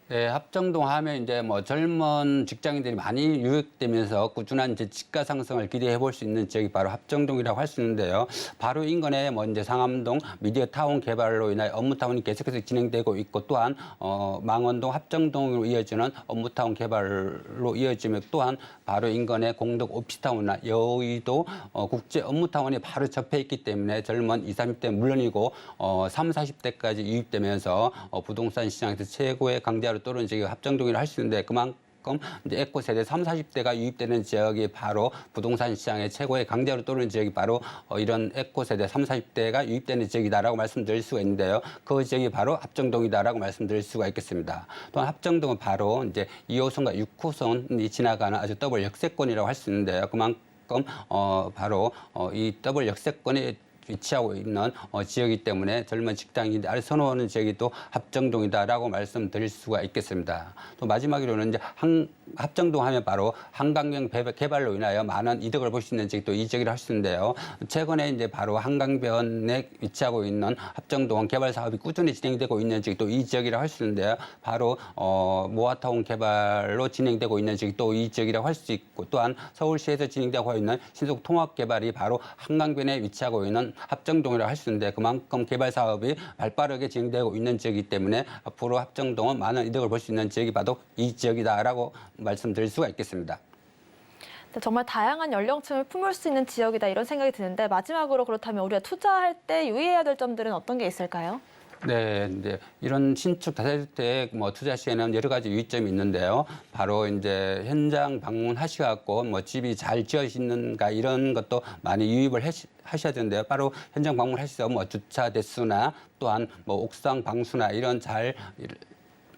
네, 합정동 하면 이제 뭐 젊은 직장인들이 많이 유입되면서 꾸준한 이제 집가 상승을 기대해 볼 수 있는 지역이 바로 합정동이라고 할 수 있는데요. 바로 인근에 뭐 이제 상암동 미디어 타운 개발로 인해 업무타운이 계속해서 진행되고 있고, 또한 망원동 합정동으로 이어지는 업무타운 개발로 이어지며, 또한 바로 인근에 공덕 오피스타운이나 여의도 국제 업무타운이 바로 접해 있기 때문에 젊은 20, 30대 물론이고 30, 40대까지 유입되면서 부동산 시장에서 최고의 강자로 떠오르는 지역이 합정동이라 할 수 있는데, 그만큼 이제 에코 세대 30, 40대가 유입되는 지역이 바로 부동산 시장의 최고의 강자로 떠오르는 지역이 바로 이런 에코 세대 30, 40대가 유입되는 지역이다라고 말씀드릴 수가 있는데요. 그 지역이 바로 합정동이다라고 말씀드릴 수가 있겠습니다. 또한 합정동은 바로 이제 2호선과 6호선이 지나가는 아주 더블 역세권이라고 할 수 있는데요. 그만큼 바로 이 더블 역세권에 위치하고 있는 지역이기 때문에 젊은 직장인들이 선호하는 지역이 또 합정동이다라고 말씀드릴 수가 있겠습니다. 또 마지막으로는 이제 합정동 하면 바로 한강변 개발로 인하여 많은 이득을 볼 수 있는 지역이 또 이 지역이라 할 수 있는데요. 최근에 이제 바로 한강변에 위치하고 있는 합정동 개발 사업이 꾸준히 진행되고 있는 지역이 또 이 지역이라 할 수 있는데요. 바로 모아타운 개발로 진행되고 있는 지역이 또 이 지역이라고 할 수 있고, 또한 서울시에서 진행되고 있는 신속 통합 개발이 바로 한강변에 위치하고 있는 합정동이라고 할 수 있는데, 그만큼 개발 사업이 발빠르게 진행되고 있는 지역이기 때문에 앞으로 합정동은 많은 이득을 볼 수 있는 지역이 바로 이 지역이다라고 말씀드릴 수가 있겠습니다. 네, 정말 다양한 연령층을 품을 수 있는 지역이다, 이런 생각이 드는데, 마지막으로 그렇다면 우리가 투자할 때 유의해야 될 점들은 어떤 게 있을까요? 네, 이제 이런 신축 다세대주택 투자 시에는 여러 가지 유의점이 있는데요. 바로 이제 현장 방문하셔갖고 집이 잘 지어지는가 이런 것도 많이 유입을 하셔야 되는데요. 바로 현장 방문하셔서 주차 대수나 또한 옥상 방수나 이런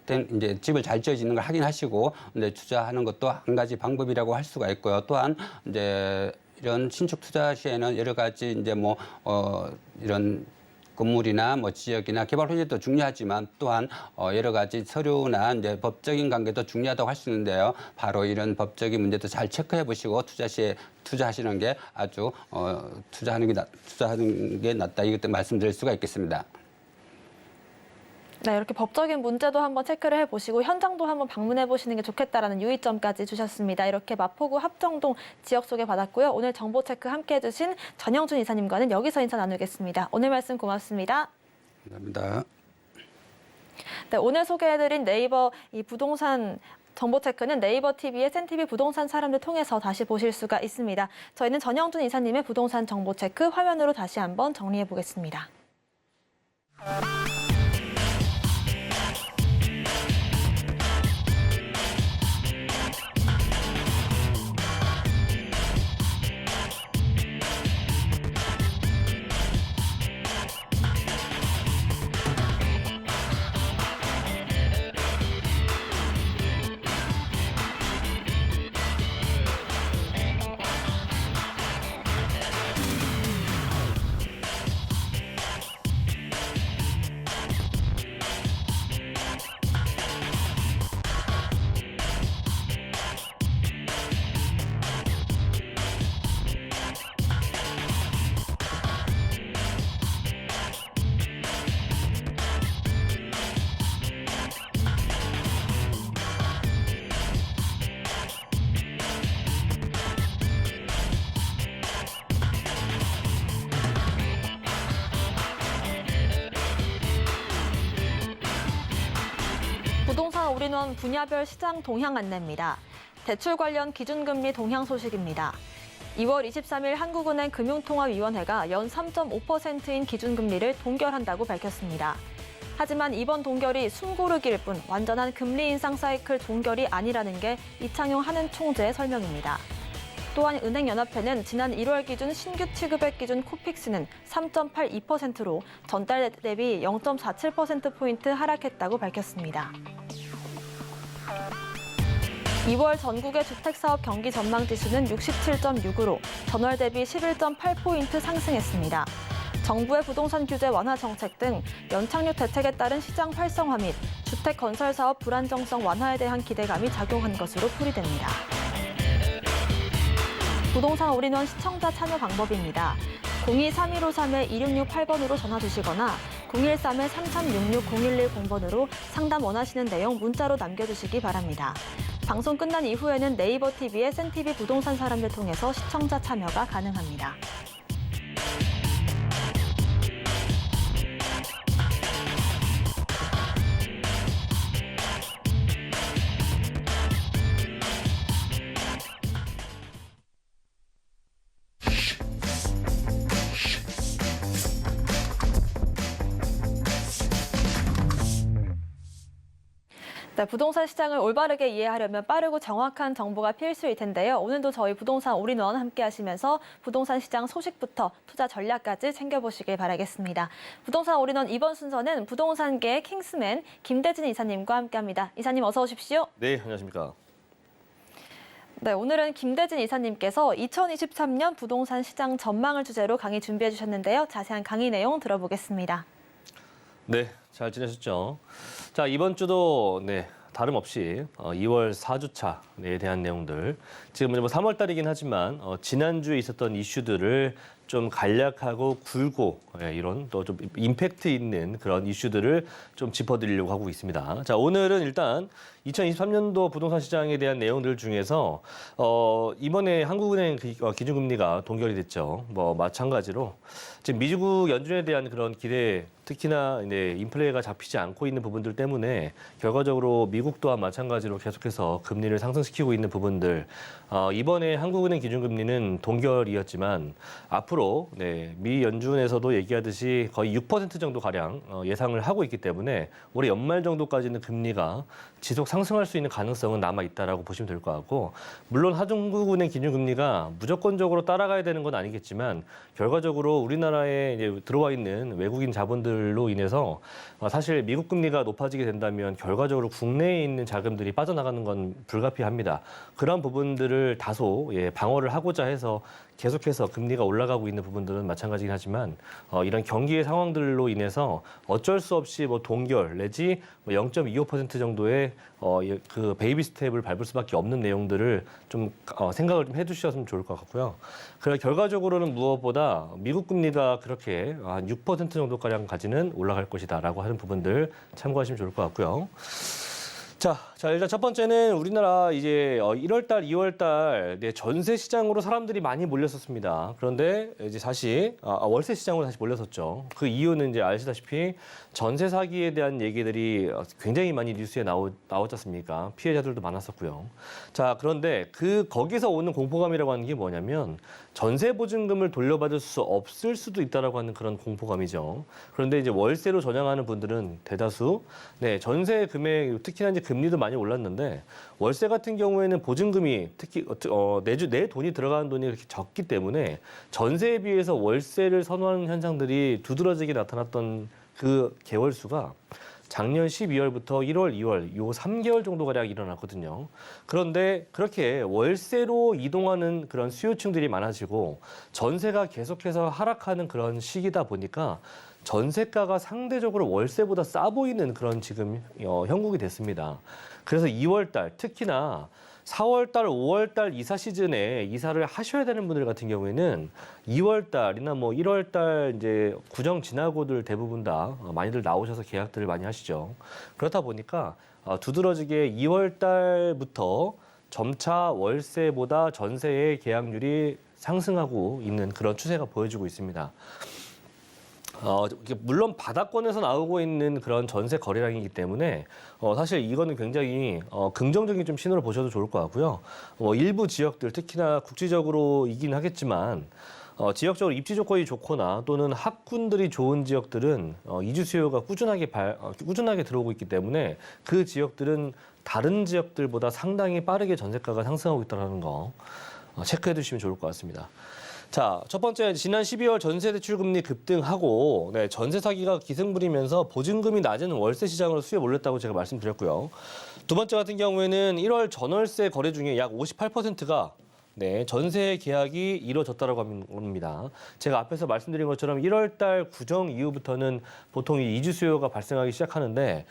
이제 집을 잘 지어지는 걸 확인하시고 이제 투자하는 것도 한 가지 방법이라고 할 수가 있고요. 또한 이제 이런 신축 투자 시에는 여러 가지 이제 이런 건물이나 지역이나 개발 호재도 중요하지만, 또한 여러 가지 서류나 이제 법적인 관계도 중요하다고 할 수 있는데요. 바로 이런 법적인 문제도 잘 체크해 보시고 투자 시에 투자하시는 게 아주 투자하는 게 낫다, 이것도 말씀드릴 수가 있겠습니다. 네, 이렇게 법적인 문제도 한번 체크를 해보시고 현장도 한번 방문해 보시는 게 좋겠다라는 유의점까지 주셨습니다. 이렇게 마포구 합정동 지역 소개 받았고요. 오늘 정보 체크 함께해 주신 전영준 이사님과는 여기서 인사 나누겠습니다. 오늘 말씀 고맙습니다. 감사합니다. 네, 오늘 소개해드린 네이버 이 부동산 정보 체크는 네이버 TV의 센TV 부동산 사람들 통해서 다시 보실 수가 있습니다. 저희는 전영준 이사님의 부동산 정보 체크 화면으로 다시 한번 정리해 보겠습니다. 부동산 올인원 분야별 시장 동향 안내입니다. 대출 관련 기준금리 동향 소식입니다. 2월 23일 한국은행 금융통화위원회가 연 3.5%인 기준금리를 동결한다고 밝혔습니다. 하지만 이번 동결이 숨고르기일 뿐 완전한 금리 인상 사이클 동결이 아니라는 게 이창용 한은 총재의 설명입니다. 또한 은행연합회는 지난 1월 기준 신규 취급액 기준 코픽스는 3.82%로 전달 대비 0.47%포인트 하락했다고 밝혔습니다. 2월 전국의 주택사업 경기 전망지수는 67.6으로 전월 대비 11.8포인트 상승했습니다. 정부의 부동산 규제 완화 정책 등 연착륙 대책에 따른 시장 활성화 및 주택 건설 사업 불안정성 완화에 대한 기대감이 작용한 것으로 풀이됩니다. 부동산 올인원 시청자 참여 방법입니다. 02-3153-2668번으로 전화 주시거나 013-3366-0110번으로 상담 원하시는 내용 문자로 남겨주시기 바랍니다. 방송 끝난 이후에는 네이버 TV의 센TV 부동산 사람들 통해서 시청자 참여가 가능합니다. 네, 부동산 시장을 올바르게 이해하려면 빠르고 정확한 정보가 필수일 텐데요. 오늘도 저희 부동산 올인원 함께 하시면서 부동산 시장 소식부터 투자 전략까지 챙겨보시길 바라겠습니다. 부동산 올인원 이번 순서는 부동산계의 킹스맨 김대진 이사님과 함께합니다. 이사님 어서 오십시오. 네, 안녕하십니까. 네, 오늘은 김대진 이사님께서 2023년 부동산 시장 전망을 주제로 강의 준비해 주셨는데요. 자세한 강의 내용 들어보겠습니다. 네, 잘 지내셨죠? 자, 이번 주도 다름없이 2월 4주차에 대한 내용들, 지금 뭐 3월 달이긴 하지만 지난주에 있었던 이슈들을 좀 간략하고 굵고 이런 또 좀 임팩트 있는 그런 이슈들을 좀 짚어드리려고 하고 있습니다. 자, 오늘은 일단 2023년도 부동산 시장에 대한 내용들 중에서 이번에 한국은행 기준금리가 동결이 됐죠. 뭐 마찬가지로 지금 미국 연준에 대한 그런 기대, 특히나 인플레가 잡히지 않고 있는 부분들 때문에 결과적으로 미국 또한 마찬가지로 계속해서 금리를 상승시키고 있는 부분들, 이번에 한국은행 기준금리는 동결이었지만 앞으로 미 연준에서도 얘기하듯이 거의 6% 정도 가량 예상을 하고 있기 때문에 올해 연말 정도까지는 금리가 지속 상승할 수 있는 가능성은 남아 있다라고 보시면 될 것 같고, 물론 한국은행 기준금리가 무조건적으로 따라가야 되는 건 아니겠지만 결과적으로 우리나라에 이제 들어와 있는 외국인 자본들로 인해서 사실 미국 금리가 높아지게 된다면 결과적으로 국내에 있는 자금들이 빠져나가는 건 불가피합니다. 그런 부분들을 다소 방어를 하고자 해서 계속해서 금리가 올라가고 있는 부분들은 마찬가지긴 하지만 이런 경기의 상황들로 인해서 어쩔 수 없이 뭐 동결 내지 0.25% 정도의 그 베이비 스텝을 밟을 수밖에 없는 내용들을 좀 생각을 좀 해주셨으면 좋을 것 같고요. 그래 결과적으로는 무엇보다 미국 금리가 그렇게 한 6% 정도가량 까지는 올라갈 것이다라고 하는 부분들 참고하시면 좋을 것 같고요. 자, 일단 첫 번째는 우리나라 이제 1월달, 2월달 전세 시장으로 사람들이 많이 몰렸었습니다. 그런데 이제 다시 월세 시장으로 다시 몰렸었죠. 그 이유는 이제 아시다시피 전세 사기에 대한 얘기들이 굉장히 많이 뉴스에 나왔지 않습니까? 피해자들도 많았었고요. 자, 그런데 거기서 오는 공포감이라고 하는 게 뭐냐면 전세 보증금을 돌려받을 수 없을 수도 있다라고 하는 그런 공포감이죠. 그런데 이제 월세로 전향하는 분들은 대다수 전세 금액, 특히나 이제 금리도 많이 올랐는데 월세 같은 경우에는 보증금이 특히 내 돈이 들어가는 돈이 그렇게 적기 때문에 전세에 비해서 월세를 선호하는 현상들이 두드러지게 나타났던 그 개월수가 작년 12월부터 1월, 2월 요 3개월 정도가량 일어났거든요. 그런데 그렇게 월세로 이동하는 그런 수요층들이 많아지고 전세가 계속해서 하락하는 그런 시기다 보니까 전세가가 상대적으로 월세보다 싸 보이는 그런 지금 형국이 됐습니다. 그래서 2월달 특히나 4월달, 5월달 이사 시즌에 이사를 하셔야 되는 분들 같은 경우에는 2월달이나 뭐 1월달 이제 구정 지나고들 대부분 다 많이들 나오셔서 계약들을 많이 하시죠. 그렇다 보니까 두드러지게 2월달부터 점차 월세보다 전세의 계약률이 상승하고 있는 그런 추세가 보여지고 있습니다. 물론 바닥권에서 나오고 있는 그런 전세 거래량이기 때문에 사실 이거는 굉장히 긍정적인 좀 신호를 보셔도 좋을 것 같고요. 일부 지역들 특히나 국지적으로이긴 하겠지만 지역적으로 입지 조건이 좋거나 또는 학군들이 좋은 지역들은 이주 수요가 꾸준하게 들어오고 있기 때문에 그 지역들은 다른 지역들보다 상당히 빠르게 전세가가 상승하고 있다는 거 체크해 두시면 좋을 것 같습니다. 자, 첫 번째, 지난 12월 전세 대출 금리 급등하고 전세 사기가 기승 부리면서 보증금이 낮은 월세 시장으로 수요가 몰렸다고 제가 말씀드렸고요. 두 번째 같은 경우에는 1월 전월세 거래 중에 약 58%가 전세 계약이 이루어졌다고 합니다. 제가 앞에서 말씀드린 것처럼 1월 달 구정 이후부터는 보통 이 이주 수요가 발생하기 시작하는데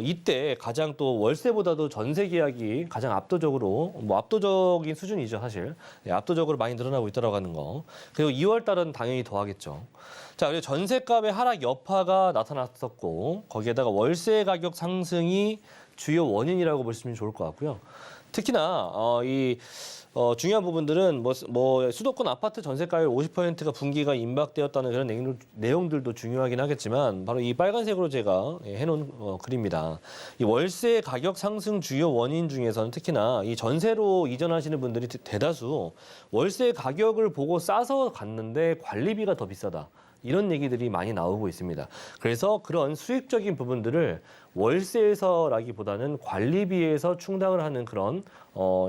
이때 가장 또 월세보다도 전세 계약이 가장 압도적으로 압도적인 수준이죠, 사실. 압도적으로 많이 늘어나고 있다고 하는 거. 그리고 2월 달은 당연히 더하겠죠. 자, 그리고 전세값의 하락 여파가 나타났었고 거기에다가 월세 가격 상승이 주요 원인이라고 보시면 좋을 것 같고요. 특히나 중요한 부분들은 수도권 아파트 전세가율 50%가 분기가 임박되었다는 그런 내용들도 중요하긴 하겠지만 바로 이 빨간색으로 제가 해놓은 글입니다. 이 월세 가격 상승 주요 원인 중에서는 특히나 이 전세로 이전하시는 분들이 대다수 월세 가격을 보고 싸서 갔는데 관리비가 더 비싸다. 이런 얘기들이 많이 나오고 있습니다. 그래서 그런 수익적인 부분들을 월세에서라기보다는 관리비에서 충당을 하는 그런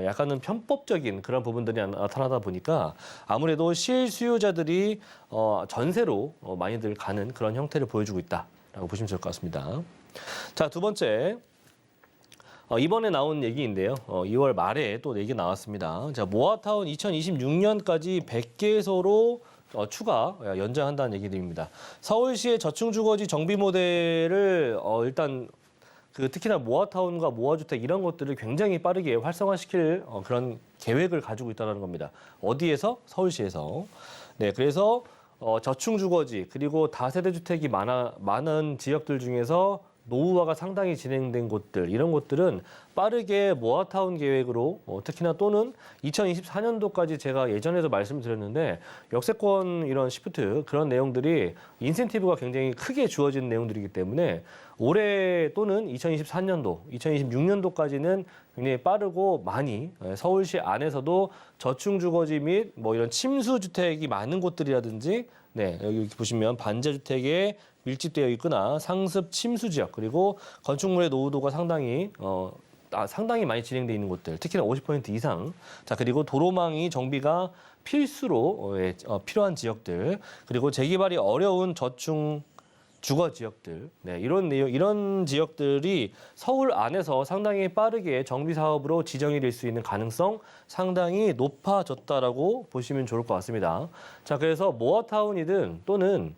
약간은 편법적인 그런 부분들이 나타나다 보니까 아무래도 실수요자들이 전세로 많이들 가는 그런 형태를 보여주고 있다라고 보시면 좋을 것 같습니다. 자, 두 번째. 이번에 나온 얘기인데요. 2월 말에 또 얘기 나왔습니다. 자, 모아타운 2026년까지 100개소로 추가 연장한다는 얘기들입니다. 서울시의 저층주거지 정비 모델을 일단 특히나 모아타운과 모아주택 이런 것들을 굉장히 빠르게 활성화시킬 그런 계획을 가지고 있다는 겁니다. 어디에서? 서울시에서. 그래서 저층주거지 그리고 다세대 주택이 많은 지역들 중에서 노후화가 상당히 진행된 곳들, 이런 곳들은 빠르게 모아타운 계획으로 특히나 또는 2024년도까지 제가 예전에도 말씀드렸는데 역세권 이런 시프트 그런 내용들이 인센티브가 굉장히 크게 주어진 내용들이기 때문에 올해 또는 2024년도, 2026년도까지는 굉장히 빠르고 많이 서울시 안에서도 저층주거지 및 이런 침수주택이 많은 곳들이라든지 여기 보시면 반자주택에 밀집되어 있거나 상습 침수 지역 그리고 건축물의 노후도가 상당히 많이 진행되어 있는 곳들, 특히나 50% 이상. 자, 그리고 도로망이 정비가 필수로 필요한 지역들, 그리고 재개발이 어려운 저층 주거 지역들, 이런 지역들이 서울 안에서 상당히 빠르게 정비 사업으로 지정이 될 수 있는 가능성 상당히 높아졌다라고 보시면 좋을 것 같습니다. 자, 그래서 모아타운이든 또는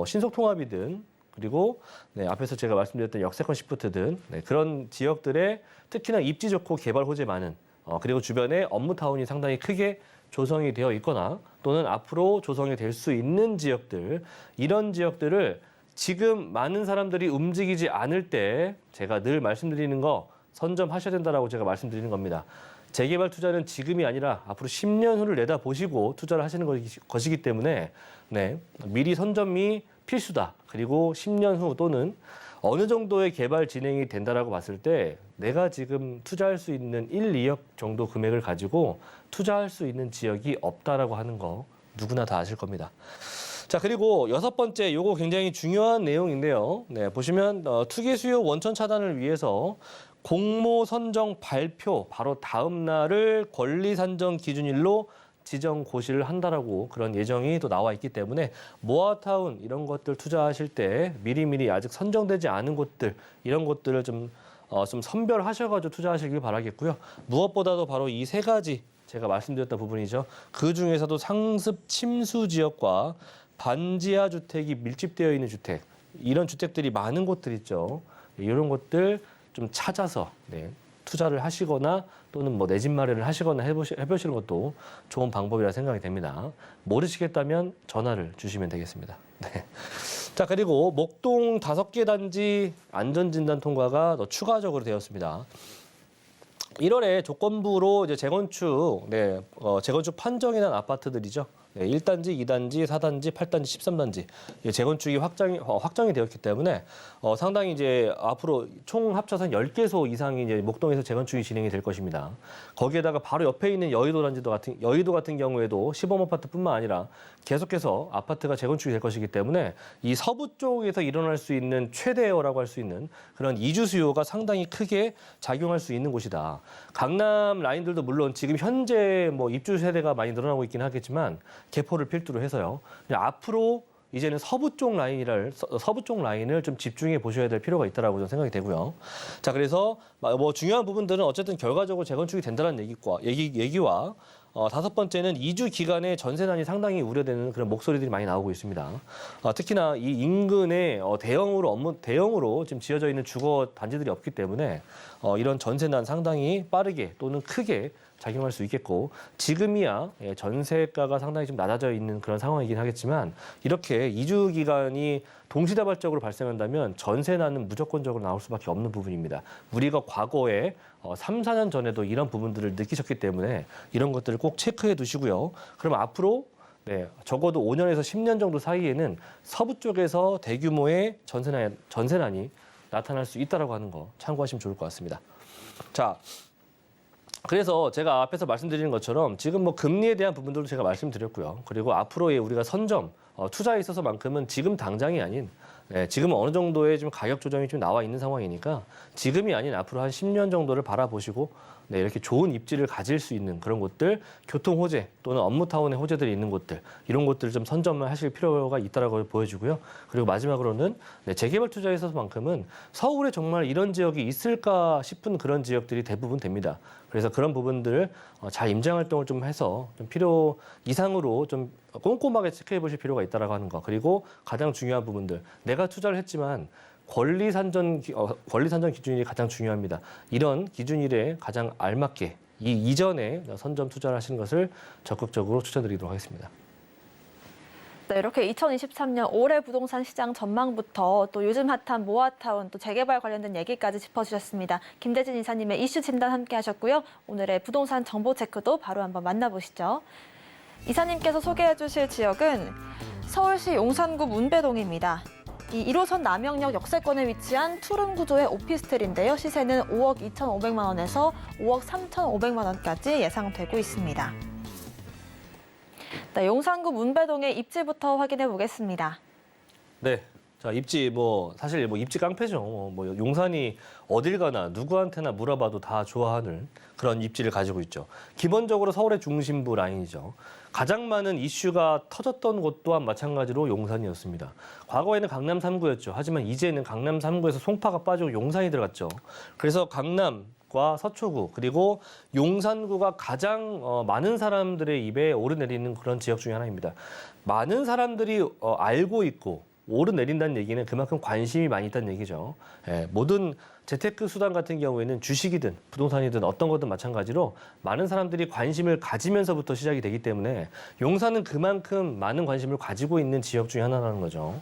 신속통합이든 그리고 앞에서 제가 말씀드렸던 역세권 시프트든 그런 지역들에 특히나 입지 좋고 개발 호재 많은 그리고 주변에 업무타운이 상당히 크게 조성이 되어 있거나 또는 앞으로 조성이 될 수 있는 지역들, 이런 지역들을 지금 많은 사람들이 움직이지 않을 때 제가 늘 말씀드리는 거 선점하셔야 된다라고 제가 말씀드리는 겁니다. 재개발 투자는 지금이 아니라 앞으로 10년 후를 내다보시고 투자를 하시는 것이기 때문에 미리 선점이 필수다. 그리고 10년 후 또는 어느 정도의 개발 진행이 된다라고 봤을 때 내가 지금 투자할 수 있는 1, 2억 정도 금액을 가지고 투자할 수 있는 지역이 없다라고 하는 거 누구나 다 아실 겁니다. 자, 그리고 여섯 번째, 요거 굉장히 중요한 내용인데요. 보시면 투기 수요 원천 차단을 위해서 공모 선정 발표 바로 다음 날을 권리 산정 기준일로 지정 고시를 한다라고 그런 예정이 또 나와 있기 때문에 모아타운 이런 것들 투자하실 때 미리미리 아직 선정되지 않은 곳들 이런 것들을 좀 선별하셔가지고 투자하시길 바라겠고요. 무엇보다도 바로 이 세 가지 제가 말씀드렸던 부분이죠. 그 중에서도 상습 침수 지역과 반지하 주택이 밀집되어 있는 주택, 이런 주택들이 많은 곳들 있죠. 이런 곳들 좀 찾아서 투자를 하시거나 또는 내 집 마련을 하시거나 해보시는 것도 좋은 방법이라 생각이 됩니다. 모르시겠다면 전화를 주시면 되겠습니다. 자, 그리고 목동 5개 단지 안전진단 통과가 더 추가적으로 되었습니다. 1월에 조건부로 이제 재건축 판정이 난 아파트들이죠. 네, 1단지, 2단지, 4단지, 8단지, 13단지 재건축이 확정이 되었기 때문에 상당히 이제 앞으로 총 합쳐서 10개소 이상이 이제 목동에서 재건축이 진행이 될 것입니다. 거기에다가 바로 옆에 있는 여의도 같은 경우에도 시범 아파트뿐만 아니라 계속해서 아파트가 재건축이 될 것이기 때문에 이 서부 쪽에서 일어날 수 있는 최대어라고 할 수 있는 그런 이주 수요가 상당히 크게 작용할 수 있는 곳이다. 강남 라인들도 물론 지금 현재 뭐 입주 세대가 많이 늘어나고 있긴 하겠지만 개포를 필두로 해서요. 앞으로 이제는 서부 쪽 라인을 좀 집중해 보셔야 될 필요가 있다라고 저는 생각이 되고요. 자, 그래서 뭐 중요한 부분들은 어쨌든 결과적으로 재건축이 된다는 얘기와 다섯 번째는 이주 기간에 전세난이 상당히 우려되는 그런 목소리들이 많이 나오고 있습니다. 특히나 이 인근에 대형으로 지금 지어져 있는 주거 단지들이 없기 때문에 이런 전세난 상당히 빠르게 또는 크게 작용할 수 있겠고, 지금이야 전세가가 상당히 좀 낮아져 있는 그런 상황이긴 하겠지만 이렇게 이주 기간이 동시다발적으로 발생한다면 전세난은 무조건적으로 나올 수밖에 없는 부분입니다. 우리가 과거에 3, 4년 전에도 이런 부분들을 느끼셨기 때문에 이런 것들을 꼭 체크해 두시고요. 그럼 앞으로 적어도 5년에서 10년 정도 사이에는 서부 쪽에서 대규모의 전세난이 나타날 수 있다라고 하는 거 참고하시면 좋을 것 같습니다. 자, 그래서 제가 앞에서 말씀드리는 것처럼 지금 뭐 금리에 대한 부분들도 제가 말씀드렸고요. 그리고 앞으로의 우리가 선점, 투자에 있어서만큼은 지금 당장이 아닌 지금 어느 정도의 좀 가격 조정이 좀 나와 있는 상황이니까 지금이 아닌 앞으로 한 10년 정도를 바라보시고 이렇게 좋은 입지를 가질 수 있는 그런 곳들, 교통 호재 또는 업무 타운의 호재들이 있는 곳들, 이런 곳들을 좀 선점을 하실 필요가 있다라고 보여지고요. 그리고 마지막으로는 재개발 투자에 있어서만큼은 서울에 정말 이런 지역이 있을까 싶은 그런 지역들이 대부분 됩니다. 그래서 그런 부분들 잘 임장 활동을 좀 해서 좀 필요 이상으로 좀 꼼꼼하게 체크해 보실 필요가 있다라고 하는 거. 그리고 가장 중요한 부분들, 내가 투자를 했지만 권리 산정 기준일이 가장 중요합니다. 이런 기준일에 가장 알맞게 이 이전에 선점 투자를 하시는 것을 적극적으로 추천드리도록 하겠습니다. 네, 이렇게 2023년 올해 부동산 시장 전망부터 또 요즘 핫한 모아타운 또 재개발 관련된 얘기까지 짚어주셨습니다. 김대진 이사님의 이슈 진단 함께 하셨고요. 오늘의 부동산 정보 체크도 바로 한번 만나보시죠. 이사님께서 소개해 주실 지역은 서울시 용산구 문배동입니다. 이 1호선 남영역 역세권에 위치한 투룸 구조의 오피스텔인데요. 시세는 5억 2,500만 원에서 5억 3,500만 원까지 예상되고 있습니다. 네, 용산구 문배동의 입지부터 확인해 보겠습니다. 네. 자, 입지 사실 입지 깡패죠. 용산이 어딜 가나 누구한테나 물어봐도 다 좋아하는 그런 입지를 가지고 있죠. 기본적으로 서울의 중심부 라인이죠. 가장 많은 이슈가 터졌던 곳 또한 마찬가지로 용산이었습니다. 과거에는 강남 3구였죠. 하지만 이제는 강남 3구에서 송파가 빠지고 용산이 들어갔죠. 그래서 강남과 서초구 그리고 용산구가 가장 많은 사람들의 입에 오르내리는 그런 지역 중에 하나입니다. 많은 사람들이 알고 있고 오르내린다는 얘기는 그만큼 관심이 많이 있다는 얘기죠. 모든 재테크 수단 같은 경우에는 주식이든 부동산이든 어떤 것든 마찬가지로 많은 사람들이 관심을 가지면서부터 시작이 되기 때문에 용산은 그만큼 많은 관심을 가지고 있는 지역 중에 하나라는 거죠.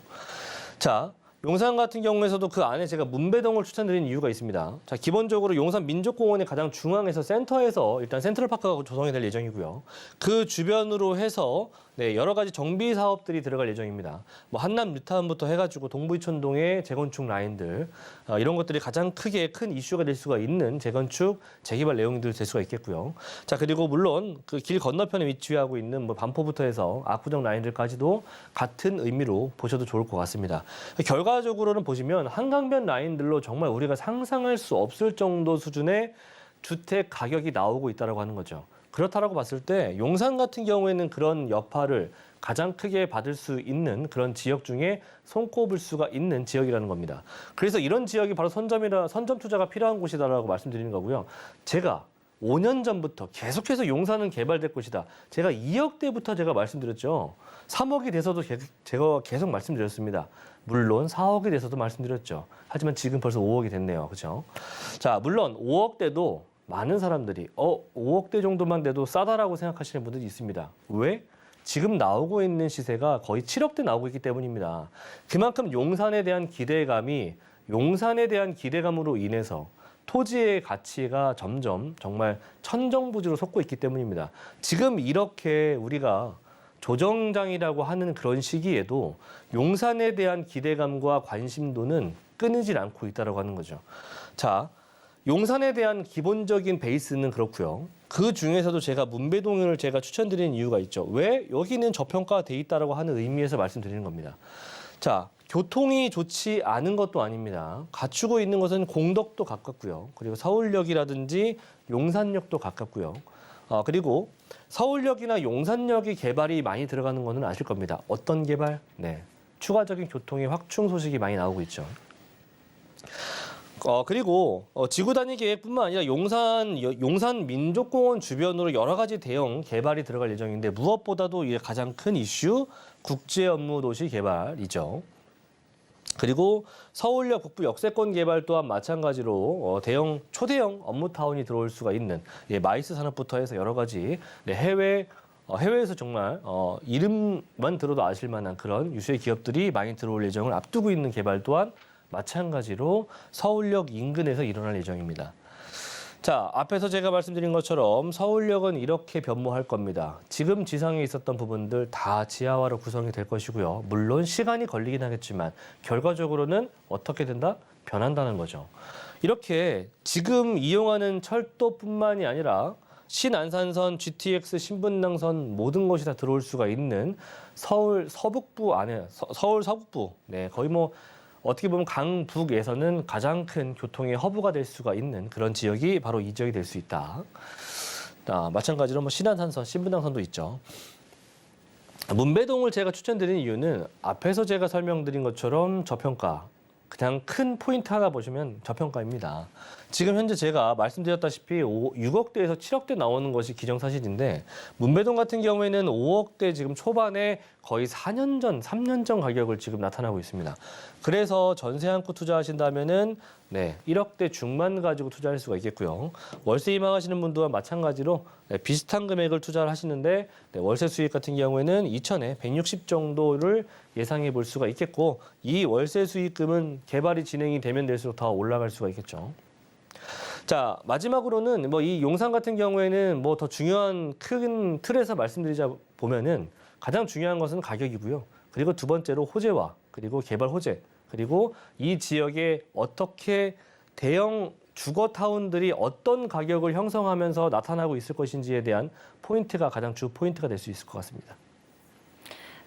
자, 용산 같은 경우에서도 그 안에 제가 문배동을 추천드린 이유가 있습니다. 자, 기본적으로 용산 민족공원의 가장 중앙에서 센터에서 일단 센트럴파크가 조성이 될 예정이고요. 그 주변으로 해서 여러 가지 정비 사업들이 들어갈 예정입니다. 한남 뉴타운부터 해가지고 동부이촌동의 재건축 라인들 이런 것들이 가장 큰 이슈가 될 수가 있는 재건축, 재개발 내용들 될 수가 있겠고요. 자, 그리고 물론 그 길 건너편에 위치하고 있는 반포부터 해서 압구정 라인들까지도 같은 의미로 보셔도 좋을 것 같습니다. 결과적으로는 보시면 한강변 라인들로 정말 우리가 상상할 수 없을 정도 수준의 주택 가격이 나오고 있다고 하는 거죠. 그렇다라고 봤을 때 용산 같은 경우에는 그런 여파를 가장 크게 받을 수 있는 그런 지역 중에 손꼽을 수가 있는 지역이라는 겁니다. 그래서 이런 지역이 바로 선점 투자가 필요한 곳이다라고 말씀드리는 거고요. 제가 5년 전부터 계속해서 용산은 개발될 곳이다. 제가 2억대부터 제가 말씀드렸죠. 3억이 돼서도 제가 계속 말씀드렸습니다. 물론 4억이 돼서도 말씀드렸죠. 하지만 지금 벌써 5억이 됐네요. 그렇죠? 자, 물론 5억대도 많은 사람들이 5억대 정도만 돼도 싸다라고 생각하시는 분들이 있습니다. 왜? 지금 나오고 있는 시세가 거의 7억대 나오고 있기 때문입니다. 그만큼 용산에 대한 기대감으로 인해서 토지의 가치가 점점 정말 천정부지로 솟고 있기 때문입니다. 지금 이렇게 우리가 조정장이라고 하는 그런 시기에도 용산에 대한 기대감과 관심도는 끊이질 않고 있다고 하는 거죠. 자, 용산에 대한 기본적인 베이스는 그렇고요. 그 중에서도 제가 문배동을 제가 추천드리는 이유가 있죠. 왜? 여기는 저평가돼 있다고 하는 의미에서 말씀드리는 겁니다. 자, 교통이 좋지 않은 것도 아닙니다. 갖추고 있는 것은 공덕도 가깝고요. 그리고 서울역이라든지 용산역도 가깝고요. 그리고 서울역이나 용산역이 개발이 많이 들어가는 거는 아실 겁니다. 어떤 개발? 네, 추가적인 교통의 확충 소식이 많이 나오고 있죠. 그리고 지구 단위 계획뿐만 아니라 용산 민족공원 주변으로 여러 가지 대형 개발이 들어갈 예정인데 무엇보다도 이게 가장 큰 이슈 국제 업무 도시 개발이죠. 그리고 서울역 북부 역세권 개발 또한 마찬가지로 초대형 업무타운이 들어올 수가 있는 마이스 산업부터 해서 여러 가지 해외에서 정말 이름만 들어도 아실 만한 그런 유수의 기업들이 많이 들어올 예정을 앞두고 있는 개발 또한 마찬가지로 서울역 인근에서 일어날 예정입니다. 자, 앞에서 제가 말씀드린 것처럼 서울역은 이렇게 변모할 겁니다. 지금 지상에 있었던 부분들 다 지하화로 구성이 될 것이고요. 물론 시간이 걸리긴 하겠지만 결과적으로는 어떻게 된다? 변한다는 거죠. 이렇게 지금 이용하는 철도뿐만이 아니라 신안산선, GTX, 신분당선 모든 것이 다 들어올 수가 있는 서울 서북부 안에 서울 서북부 거의 어떻게 보면 강북에서는 가장 큰 교통의 허브가 될 수가 있는 그런 지역이 바로 이 지역이 될 수 있다. 마찬가지로 신안산선, 신분당선도 있죠. 문배동을 제가 추천드린 이유는 앞에서 제가 설명드린 것처럼 저평가, 그냥 큰 포인트 하나 보시면 저평가입니다. 지금 현재 제가 말씀드렸다시피 6억대에서 7억대 나오는 것이 기정사실인데 문배동 같은 경우에는 5억대 지금 초반에 거의 4년 전, 3년 전 가격을 지금 나타나고 있습니다. 그래서 전세 안고 투자하신다면은 1억대 중반 가지고 투자할 수가 있겠고요. 월세 희망하시는 분들과 마찬가지로 비슷한 금액을 투자를 하시는데 월세 수익 같은 경우에는 2천에 160 정도를 예상해 볼 수가 있겠고 이 월세 수익금은 개발이 진행이 되면 될수록 더 올라갈 수가 있겠죠. 자, 마지막으로는 이 용산 같은 경우에는 더 중요한 큰 틀에서 말씀드리자 보면은 가장 중요한 것은 가격이고요. 그리고 두 번째로 호재와 그리고 개발 호재 그리고 이 지역에 어떻게 대형 주거타운들이 어떤 가격을 형성하면서 나타나고 있을 것인지에 대한 포인트가 가장 주 포인트가 될 수 있을 것 같습니다.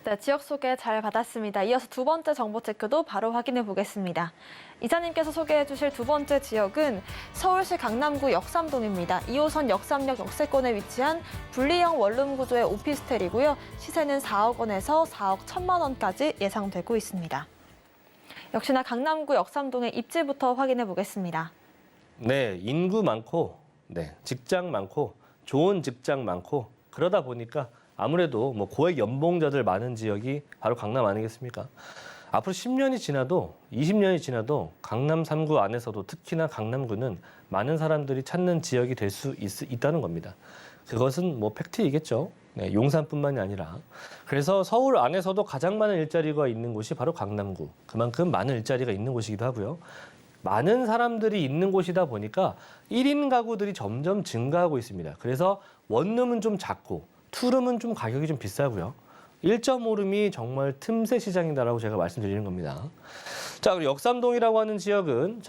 네, 지역 소개 잘 받았습니다. 이어서 두 번째 정보 체크도 바로 확인해 보겠습니다. 이사님께서 소개해 주실 두 번째 지역은 서울시 강남구 역삼동입니다. 2호선 역삼역 역세권에 위치한 분리형 원룸 구조의 오피스텔이고요. 시세는 4억 원에서 4억 1천만 원까지 예상되고 있습니다. 역시나 강남구 역삼동의 입지부터 확인해 보겠습니다. 네, 인구 많고, 직장 많고, 좋은 직장 많고 그러다 보니까 아무래도 고액 연봉자들 많은 지역이 바로 강남 아니겠습니까? 앞으로 10년이 지나도 20년이 지나도 강남 3구 안에서도 특히나 강남구는 많은 사람들이 찾는 지역이 될 수 있다는 겁니다. 그것은 팩트이겠죠. 용산뿐만이 아니라. 그래서 서울 안에서도 가장 많은 일자리가 있는 곳이 바로 강남구. 그만큼 많은 일자리가 있는 곳이기도 하고요. 많은 사람들이 있는 곳이다 보니까 1인 가구들이 점점 증가하고 있습니다. 그래서 원룸은 좀 작고 투룸은 좀 가격이 좀 비싸고요. 1.5룸이 정말 틈새 시장이다라고 제가 말씀드리는 겁니다. 자, 그리고 역삼동이라고 하는 지역은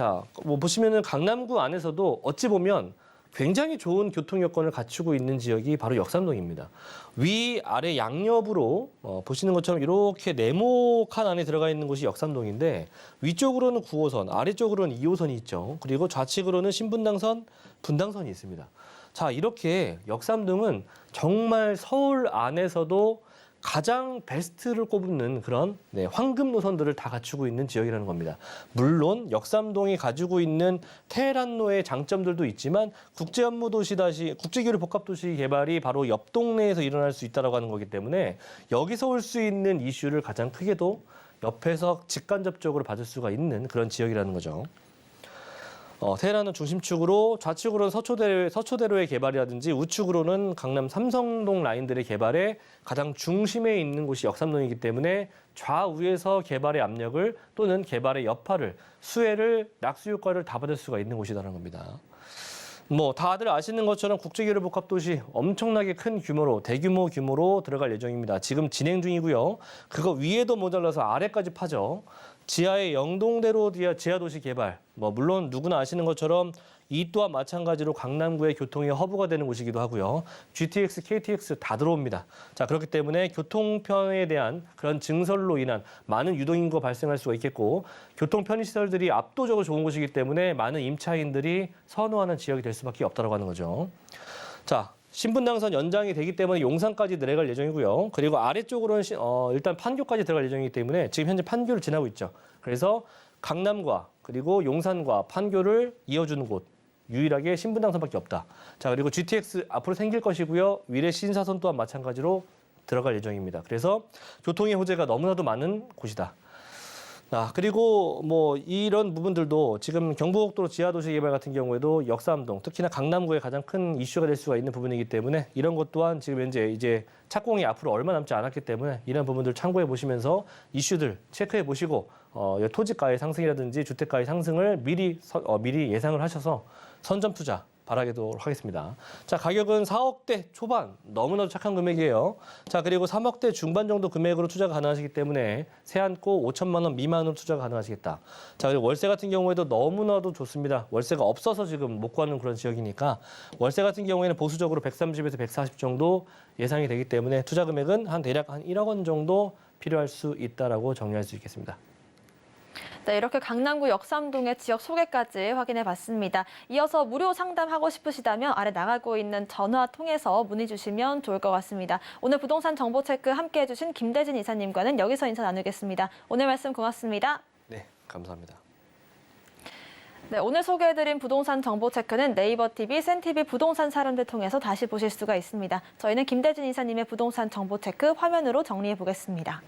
보시면은 강남구 안에서도 어찌 보면 굉장히 좋은 교통 여건을 갖추고 있는 지역이 바로 역삼동입니다. 위, 아래 양옆으로 보시는 것처럼 이렇게 네모칸 안에 들어가 있는 곳이 역삼동인데 위쪽으로는 9호선, 아래쪽으로는 2호선이 있죠. 그리고 좌측으로는 신분당선, 분당선이 있습니다. 자, 이렇게 역삼동은 정말 서울 안에서도 가장 베스트를 꼽는 그런 황금 노선들을 다 갖추고 있는 지역이라는 겁니다. 물론 역삼동이 가지고 있는 테헤란로의 장점들도 있지만 국제교류 복합도시 개발이 바로 옆 동네에서 일어날 수 있다고 하는 거기 때문에 여기서 올 수 있는 이슈를 가장 크게도 옆에서 직간접적으로 받을 수가 있는 그런 지역이라는 거죠. 테헤란은 중심축으로 좌측으로는 서초대로의 개발이라든지 우측으로는 강남 삼성동 라인들의 개발에 가장 중심에 있는 곳이 역삼동이기 때문에 좌우에서 개발의 압력을 또는 개발의 여파를 수혜를 낙수 효과를 다 받을 수가 있는 곳이라는 겁니다. 뭐 다들 아시는 것처럼 국제교류복합도시 엄청나게 큰 규모로 대규모 규모로 들어갈 예정입니다. 지금 진행 중이고요. 그거 위에도 모자라서 아래까지 파죠. 지하의 영동대로 지하도시 개발. 뭐 물론 누구나 아시는 것처럼 이 또한 마찬가지로 강남구의 교통의 허브가 되는 곳이기도 하고요. GTX, KTX 다 들어옵니다. 자, 그렇기 때문에 교통편에 대한 그런 증설로 인한 많은 유동인구가 발생할 수가 있겠고 교통 편의시설들이 압도적으로 좋은 곳이기 때문에 많은 임차인들이 선호하는 지역이 될 수밖에 없다고 하는 거죠. 자, 신분당선 연장이 되기 때문에 용산까지 내려갈 예정이고요. 그리고 아래쪽으로는 일단 판교까지 들어갈 예정이기 때문에 지금 현재 판교를 지나고 있죠. 그래서 강남과 그리고 용산과 판교를 이어주는 곳. 유일하게 신분당선밖에 없다. 자, 그리고 GTX 앞으로 생길 것이고요. 위례 신사선 또한 마찬가지로 들어갈 예정입니다. 그래서 교통의 호재가 너무나도 많은 곳이다. 자, 그리고 뭐 이런 부분들도 지금 경부고속도로 지하도시 개발 같은 경우에도 역삼동, 특히나 강남구의 가장 큰 이슈가 될 수가 있는 부분이기 때문에 이런 것 또한 지금 현재 이제 착공이 앞으로 얼마 남지 않았기 때문에 이런 부분들 참고해 보시면서 이슈들 체크해 보시고 토지가의 상승이라든지 주택가의 상승을 미리 예상을 하셔서 선점 투자 바라기도 하겠습니다. 자, 가격은 4억대 초반, 너무나도 착한 금액이에요. 자, 그리고 3억대 중반 정도 금액으로 투자가 가능하시기 때문에 세안고 5천만 원 미만으로 투자가 가능하시겠다. 자, 그리고 월세 같은 경우에도 너무나도 좋습니다. 월세가 없어서 지금 못 구하는 그런 지역이니까 월세 같은 경우에는 보수적으로 130에서 140 정도 예상이 되기 때문에 투자 금액은 대략 한 1억 원 정도 필요할 수 있다라고 정리할 수 있겠습니다. 네, 이렇게 강남구 역삼동의 지역 소개까지 확인해 봤습니다. 이어서 무료 상담하고 싶으시다면 아래 나가고 있는 전화 통해서 문의 주시면 좋을 것 같습니다. 오늘 부동산 정보 체크 함께해 주신 김대진 이사님과는 여기서 인사 나누겠습니다. 오늘 말씀 고맙습니다. 네, 감사합니다. 네, 오늘 소개해드린 부동산 정보 체크는 네이버 TV, 센TV 부동산 사람들 통해서 다시 보실 수가 있습니다. 저희는 김대진 이사님의 부동산 정보 체크 화면으로 정리해 보겠습니다.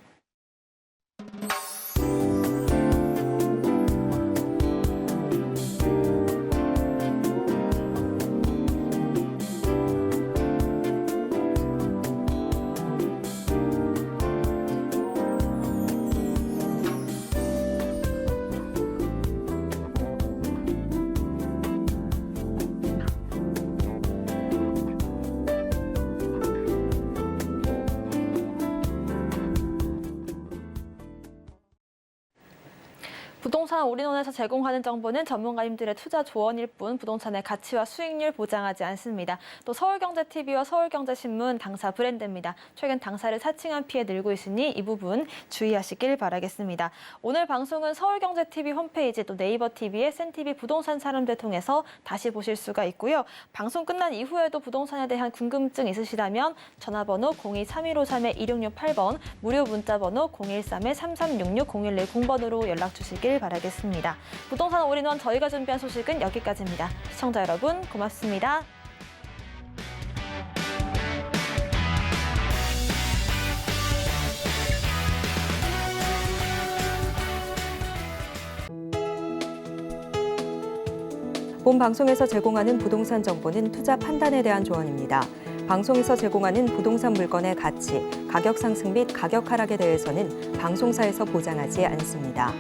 부동산 올인원에서 제공하는 정보는 전문가님들의 투자 조언일 뿐 부동산의 가치와 수익률 보장하지 않습니다. 또 서울경제TV와 서울경제신문 당사 브랜드입니다. 최근 당사를 사칭한 피해 늘고 있으니 이 부분 주의하시길 바라겠습니다. 오늘 방송은 서울경제TV 홈페이지 또 네이버 TV의 센TV 부동산 사람들 통해서 다시 보실 수가 있고요. 방송 끝난 이후에도 부동산에 대한 궁금증 있으시다면 전화번호 02-3153-2668번, 무료 문자번호 013-3366-0110번으로 연락 주시길 바라겠습니다. 부동산 올인원 저희가 준비한 소식은 여기까지입니다. 시청자 여러분 고맙습니다. 본 방송에서 제공하는 부동산 정보는 투자 판단에 대한 조언입니다. 방송에서 제공하는 부동산 물건의 가치, 가격 상승 및 가격 하락에 대해서는 방송사에서 보장하지 않습니다.